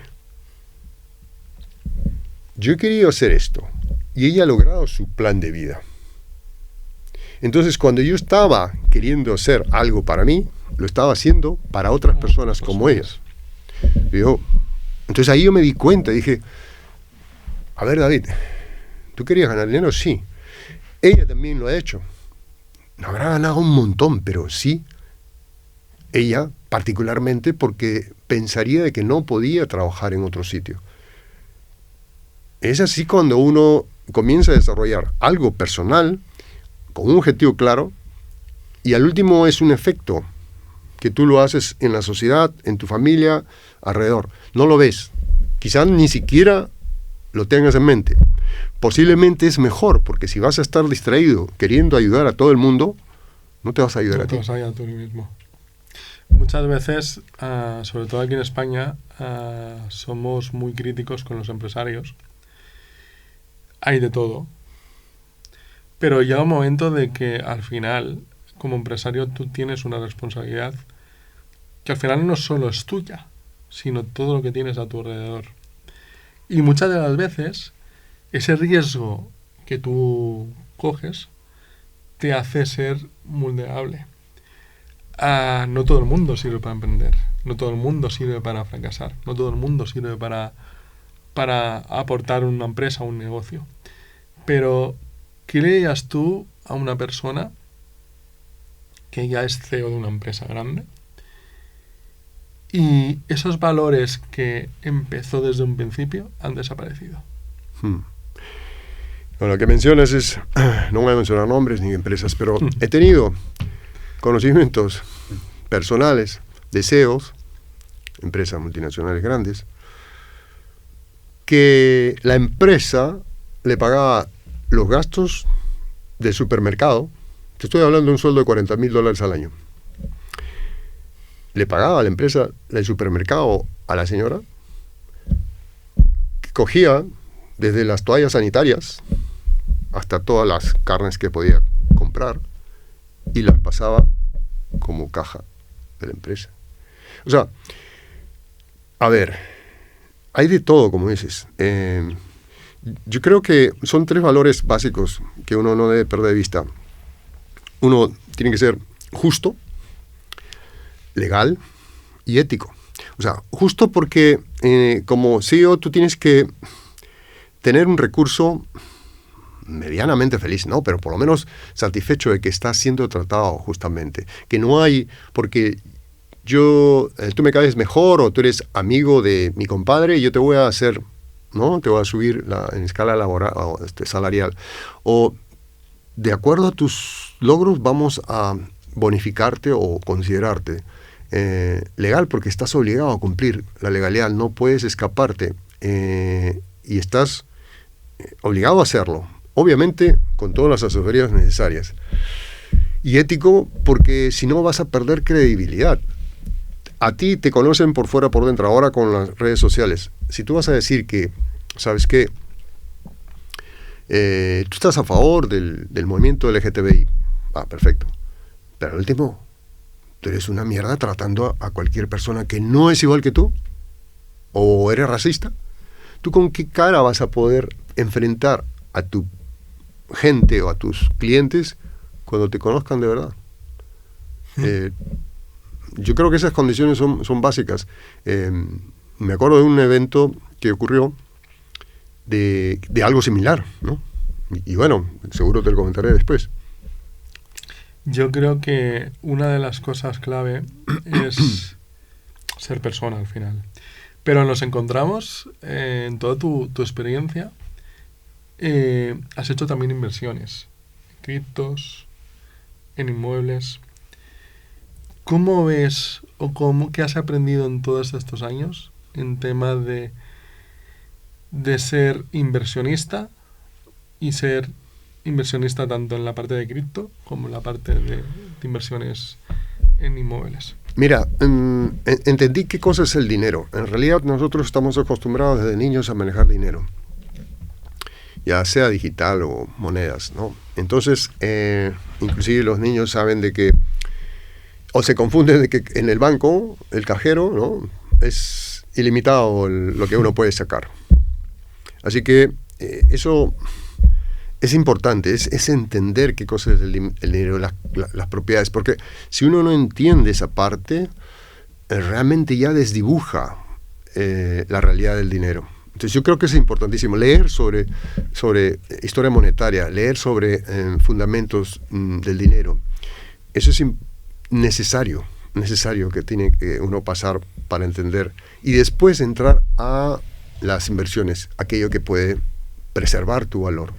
Yo he querido hacer esto y ella ha logrado su plan de vida. Entonces, cuando yo estaba queriendo hacer algo para mí, lo estaba haciendo para otras personas como ellas. Entonces ahí yo me di cuenta, dije, a ver, David, ¿tú querías ganar dinero? Sí. Ella también lo ha hecho. No habrá ganado un montón, pero sí, ella particularmente porque pensaría de que no podía trabajar en otro sitio. Es así cuando uno comienza a desarrollar algo personal, con un objetivo claro, y al último es un efecto que tú lo haces en la sociedad, en tu familia, alrededor. No lo ves. Quizás ni siquiera lo tengas en mente. Posiblemente es mejor, porque si vas a estar distraído queriendo ayudar a todo el mundo, no te vas a ayudar a ti. No te vas a ayudar a ti mismo. Muchas veces, sobre todo aquí en España, somos muy críticos con los empresarios. Hay de todo. Pero llega un momento de que al final, como empresario, tú tienes una responsabilidad que al final no solo es tuya, sino todo lo que tienes a tu alrededor. Y muchas de las veces, ese riesgo que tú coges te hace ser vulnerable. No todo el mundo sirve para emprender, no todo el mundo sirve para fracasar, no todo el mundo sirve para aportar una empresa o un negocio. Pero, ¿qué le dirías tú a una persona que ya es CEO de una empresa grande y esos valores que empezó desde un principio han desaparecido? Bueno, lo que mencionas es, no voy a mencionar nombres ni empresas, pero he tenido conocimientos personales de CEOs, empresas multinacionales grandes, que la empresa le pagaba los gastos del supermercado. Te estoy hablando de un sueldo de $40,000 al año. Le pagaba a la empresa del supermercado a la señora, que cogía desde las toallas sanitarias hasta todas las carnes que podía comprar y las pasaba como caja de la empresa. O sea, a ver, hay de todo, como dices. Yo creo que son 3 valores básicos que uno no debe perder de vista. Uno tiene que ser justo, legal y ético. O sea, justo porque como CEO tú tienes que tener un recurso medianamente feliz, ¿no? Pero por lo menos satisfecho de que estás siendo tratado justamente. Que no hay, porque tú me caes mejor o tú eres amigo de mi compadre y yo te voy a hacer, ¿no? Te voy a subir en escala laboral, salarial. O de acuerdo a tus logros vamos a bonificarte o considerarte legal porque estás obligado a cumplir la legalidad, no puedes escaparte y estás obligado a hacerlo. Obviamente con todas las asesorías necesarias. Y ético porque si no vas a perder credibilidad. A ti te conocen por fuera, por dentro, ahora con las redes sociales. Si tú vas a decir que, ¿sabes qué? Tú estás a favor del movimiento LGTBI. Perfecto. Pero al último, tú eres una mierda tratando a cualquier persona que no es igual que tú. ¿O eres racista? ¿Tú con qué cara vas a poder enfrentar a tu gente o a tus clientes cuando te conozcan de verdad? Yo creo que esas condiciones son básicas. Me acuerdo de un evento que ocurrió de algo similar, ¿no? Y bueno, seguro te lo comentaré después. Yo creo que una de las cosas clave es ser persona al final. Pero nos encontramos en toda tu experiencia. Has hecho también inversiones en criptos, en inmuebles. ¿Cómo ves o qué has aprendido en todos estos años en tema de ser inversionista y ser inversionista tanto en la parte de cripto como en la parte de inversiones en inmuebles? Mira, entendí qué cosa es el dinero. En realidad nosotros estamos acostumbrados desde niños a manejar dinero, ya sea digital o monedas, ¿no? Entonces, inclusive los niños saben de que, o se confunden de que en el banco, el cajero, ¿no?, es ilimitado lo que uno puede sacar. Así que eso es importante, es entender qué cosa es el dinero, las propiedades, porque si uno no entiende esa parte, realmente ya desdibuja la realidad del dinero. Entonces yo creo que es importantísimo leer sobre historia monetaria, leer sobre fundamentos del dinero. Eso es necesario que tiene que uno pasar para entender. Y después entrar a las inversiones, aquello que puede preservar tu valor.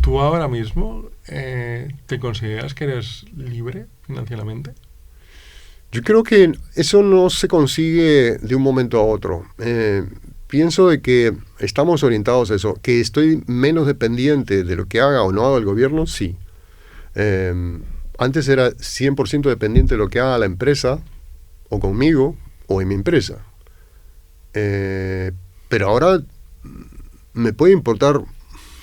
¿Tú ahora mismo te consideras que eres libre financieramente? Yo creo que eso no se consigue de un momento a otro. Pienso de que estamos orientados a eso. Que estoy menos dependiente de lo que haga o no haga el gobierno, sí. Antes era 100% dependiente de lo que haga la empresa, o conmigo, o en mi empresa. Pero ahora me puede importar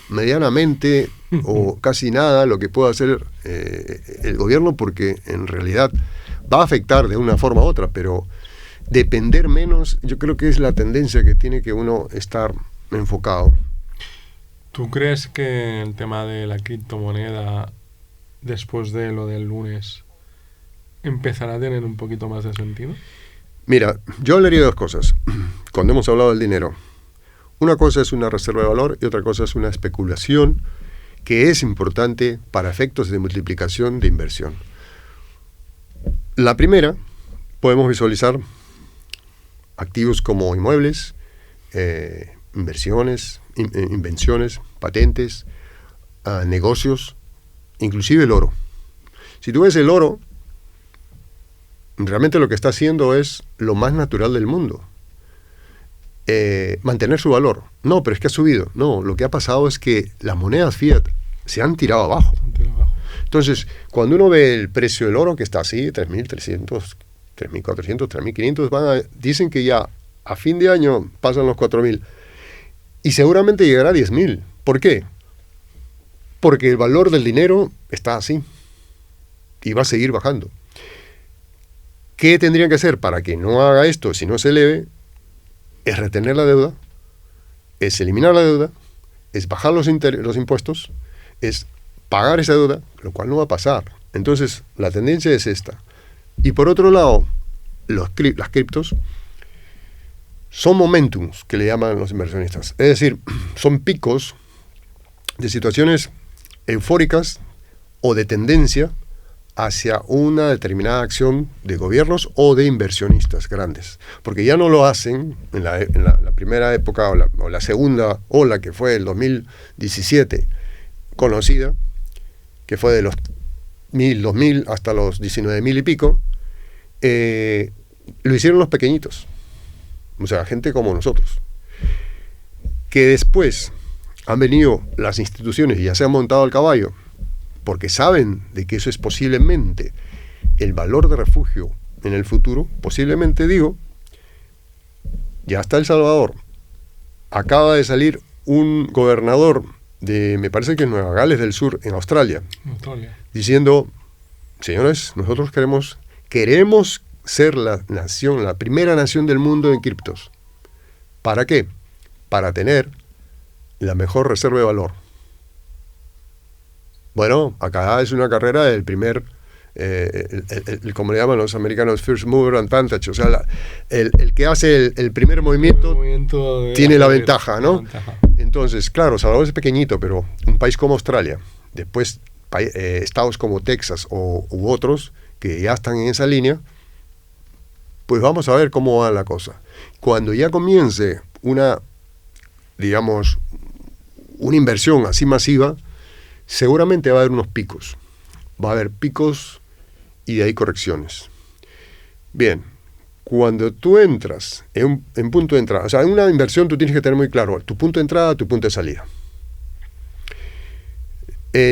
medianamente o casi nada lo que pueda hacer el gobierno, porque en realidad va a afectar de una forma u otra, pero depender menos, yo creo que es la tendencia que tiene que uno estar enfocado. ¿Tú crees que el tema de la criptomoneda, después de lo del lunes, empezará a tener un poquito más de sentido? Mira, yo hablaría de dos cosas cuando hemos hablado del dinero. Una cosa es una reserva de valor y otra cosa es una especulación, que es importante para efectos de multiplicación de inversión. La primera, podemos visualizar activos como inmuebles, inversiones, invenciones, patentes, negocios, inclusive el oro. Si tú ves el oro, realmente lo que está haciendo es lo más natural del mundo. Mantener su valor. No, pero es que ha subido. No, lo que ha pasado es que las monedas fiat se han tirado abajo. Entonces, cuando uno ve el precio del oro, que está así, 3.300, 3.400, 3.500, dicen que ya a fin de año pasan los 4.000. Y seguramente llegará a 10.000. ¿Por qué? Porque el valor del dinero está así. Y va a seguir bajando. ¿Qué tendrían que hacer para que no haga esto, si no se eleve? Es retener la deuda, es eliminar la deuda, es bajar los impuestos, es pagar esa deuda, lo cual no va a pasar. Entonces, la tendencia es esta. Y por otro lado, las criptos son momentums, que le llaman los inversionistas. Es decir, son picos de situaciones eufóricas o de tendencia hacia una determinada acción de gobiernos o de inversionistas grandes. Porque ya no lo hacen en la primera época o la segunda ola, que fue el 2017, conocida, que fue de los 2000 hasta los 19.000 y pico, lo hicieron los pequeñitos, o sea, gente como nosotros, que después han venido las instituciones y ya se han montado al caballo, porque saben de que eso es posiblemente el valor de refugio en el futuro. Posiblemente, digo, ya está El Salvador. Acaba de salir un gobernador de, me parece que es Nueva Gales del Sur, en Australia, diciendo, señores, nosotros queremos ser la primera nación del mundo en criptos. ¿Para qué? Para tener la mejor reserva de valor. Bueno, acá es una carrera del primer como le llaman los americanos, first mover advantage, o sea, el que hace el primer movimiento tiene la ventaja, ¿no? Entonces, claro, Salvador es pequeñito, pero un país como Australia, después estados como Texas u otros que ya están en esa línea, pues vamos a ver cómo va la cosa. Cuando ya comience una inversión así masiva, seguramente va a haber unos picos. Va a haber picos y de ahí correcciones. Bien, cuando tú entras en punto de entrada, o sea, en una inversión tú tienes que tener muy claro tu punto de entrada, tu punto de salida.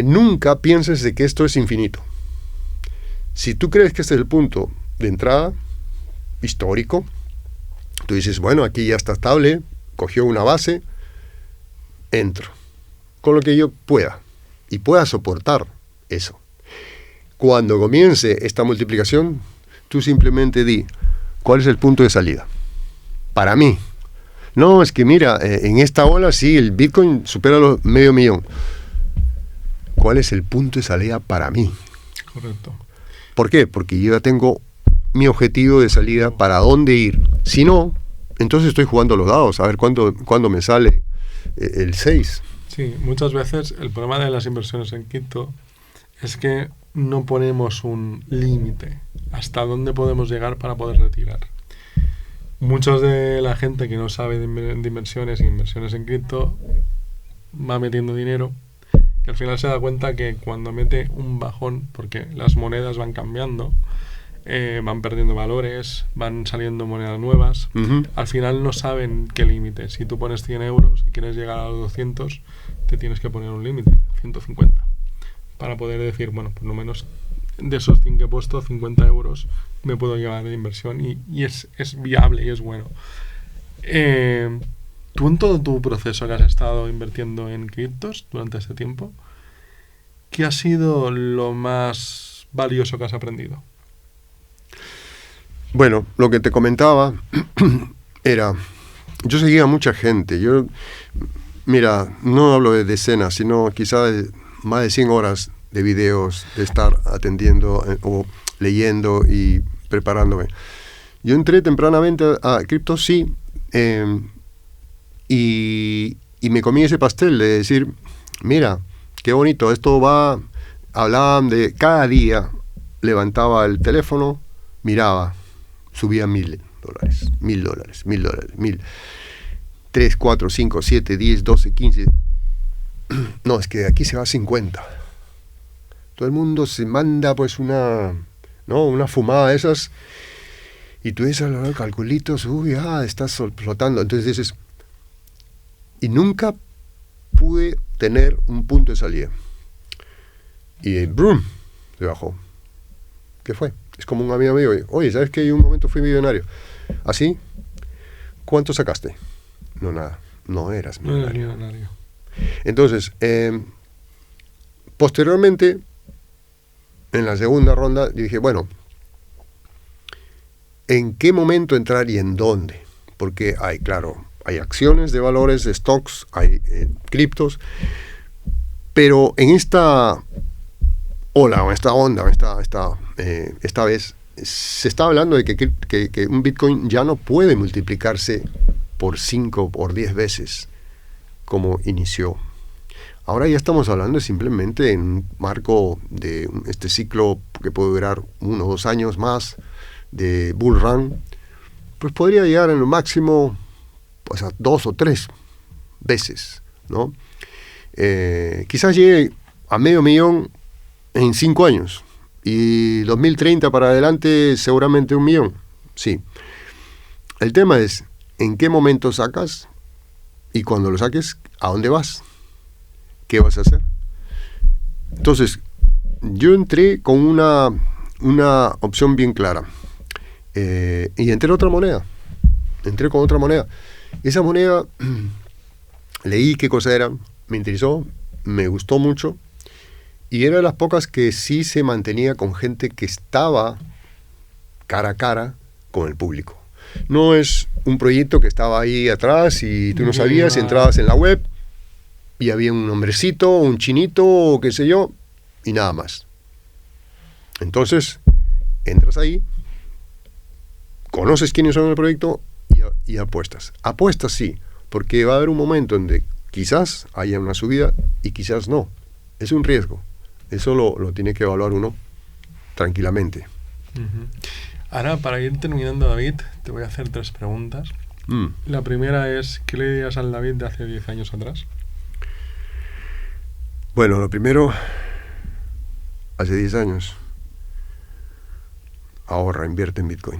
Nunca pienses de que esto es infinito. Si tú crees que este es el punto de entrada histórico, tú dices, bueno, aquí ya está estable, cogió una base, entro, con lo que yo pueda, y pueda soportar eso. Cuando comience esta multiplicación, tú simplemente di, ¿cuál es el punto de salida? Para mí. No, es que mira, en esta ola sí, el Bitcoin supera los $500,000. ¿Cuál es el punto de salida para mí? Correcto. ¿Por qué? Porque yo ya tengo mi objetivo de salida para dónde ir. Si no, entonces estoy jugando los dados, a ver cuándo me sale el 6. Sí, muchas veces el problema de las inversiones en cripto es que no ponemos un límite hasta dónde podemos llegar para poder retirar. Muchos de la gente que no sabe de inversiones y inversiones en cripto va metiendo dinero, que al final se da cuenta que cuando mete un bajón, porque las monedas van cambiando, van perdiendo valores, van saliendo monedas nuevas, al final no saben qué límite. Si tú pones 100 euros y quieres llegar a los 200, te tienes que poner un límite, 150, para poder decir, bueno, por lo menos de esos 100 que he puesto, 50 euros me puedo llevar de inversión y es viable y es bueno. Tú en todo tu proceso que has estado invirtiendo en criptos durante este tiempo, ¿qué ha sido lo más valioso que has aprendido? Bueno, lo que te comentaba era, yo seguía a mucha gente, mira, no hablo de decenas, sino quizá de más de 100 horas de videos, de estar atendiendo o leyendo y preparándome. Yo entré tempranamente a cripto, sí, y me comí ese pastel de decir, mira, qué bonito, esto va, hablaban de cada día, levantaba el teléfono, miraba, subía $1,000, $1,000, $1,000, 3, 4, 5, 7, 10, 12, 15. No, es que aquí se va a 50. Todo el mundo se manda pues una fumada de esas y tú dices, los calculitos, estás flotando. Entonces dices, y nunca pude tener un punto de salida. Y ¡brum! Se bajó. ¿Qué fue? Es como un amigo mío, oye, ¿sabes que en un momento fui millonario? ¿Así? ¿Cuánto sacaste? No, nada. No eras millonario. Entonces, posteriormente, en la segunda ronda, dije, bueno, ¿en qué momento entrar y en dónde? Porque hay acciones de valores, de stocks, hay criptos, pero en esta ola, o esta onda, esta vez, se está hablando de que un Bitcoin ya no puede multiplicarse por 5 o por 10 veces como inició. Ahora ya estamos hablando simplemente en un marco de este ciclo que puede durar 1 o 2 años más de bull run, pues podría llegar en lo máximo pues a 2 o 3 veces, ¿no? Quizás llegue a $500,000 en 5 años y 2030 para adelante seguramente 1,000,000, sí. El tema es en qué momento sacas y cuando lo saques, ¿a dónde vas? ¿Qué vas a hacer? Entonces, yo entré con una opción bien clara y entré con otra moneda. Esa moneda, leí qué cosa era, me interesó, me gustó mucho y era de las pocas que sí se mantenía con gente que estaba cara a cara con el público. No es un proyecto que estaba ahí atrás y tú no sabías, entrabas en la web y había un hombrecito, un chinito o qué sé yo, y nada más. Entonces, entras ahí, conoces quiénes son en el proyecto y apuestas. Apuestas sí, porque va a haber un momento en que quizás haya una subida y quizás no. Es un riesgo. Eso lo tiene que evaluar uno tranquilamente. Uh-huh. Ahora, para ir terminando, David, te voy a hacer 3 preguntas. La primera es, ¿qué le dirías al David de hace 10 años atrás? Bueno, lo primero, hace 10 años, ahorra, invierte en Bitcoin.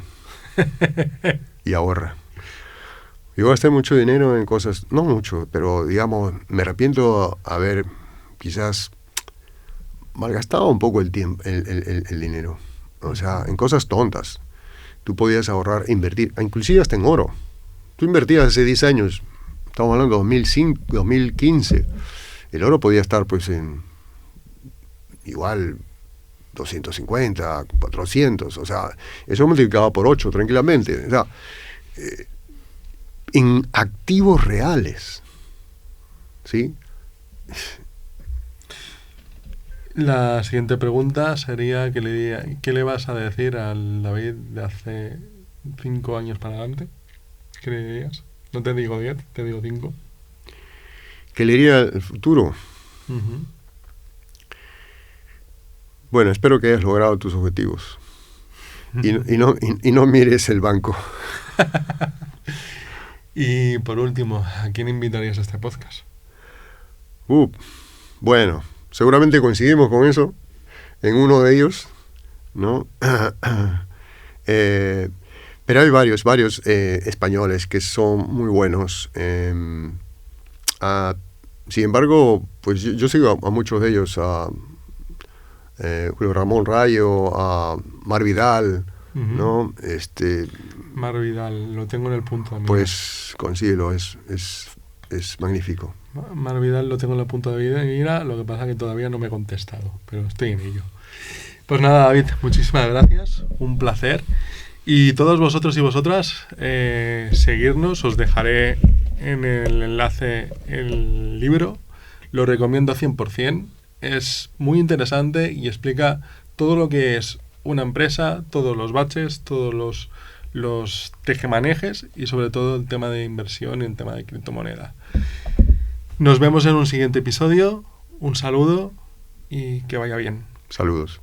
Y ahorra. Yo gasté mucho dinero en cosas, no mucho, pero digamos, me arrepiento haber quizás malgastado un poco el tiempo, el dinero. O sea, en cosas tontas. Tú podías ahorrar, invertir, inclusive hasta en oro. Tú invertías hace 10 años, estamos hablando de 2005, 2015. El oro podía estar pues en igual 250, 400. O sea, eso multiplicaba por 8 tranquilamente. O sea, en activos reales, ¿sí? La siguiente pregunta sería, ¿qué le vas a decir al David de hace 5 años para adelante? ¿Qué le dirías? No te digo 10, te digo 5. ¿Qué le diría el futuro? Uh-huh. Bueno, espero que hayas logrado tus objetivos. Y no mires el banco. Y por último, ¿a quién invitarías a este podcast? Bueno, seguramente coincidimos con eso en uno de ellos, ¿no? Pero hay varios españoles que son muy buenos. Sin embargo, pues yo sigo a muchos de ellos, a Julio Ramón Rayo, a Mar Vidal, ¿no? Mar Vidal, lo tengo en el punto de mira. Pues consíguelo, es magnífico. Mar Vidal lo tengo en el punto de mira, lo que pasa es que todavía no me he contestado, pero estoy en ello. Pues nada, David, muchísimas gracias, un placer. Y todos vosotros y vosotras, seguirnos, os dejaré en el enlace el libro, lo recomiendo 100%, es muy interesante y explica todo lo que es una empresa, todos los baches, todos los tejemanejes y sobre todo el tema de inversión y el tema de criptomoneda. Nos vemos en un siguiente episodio, un saludo y que vaya bien. Saludos.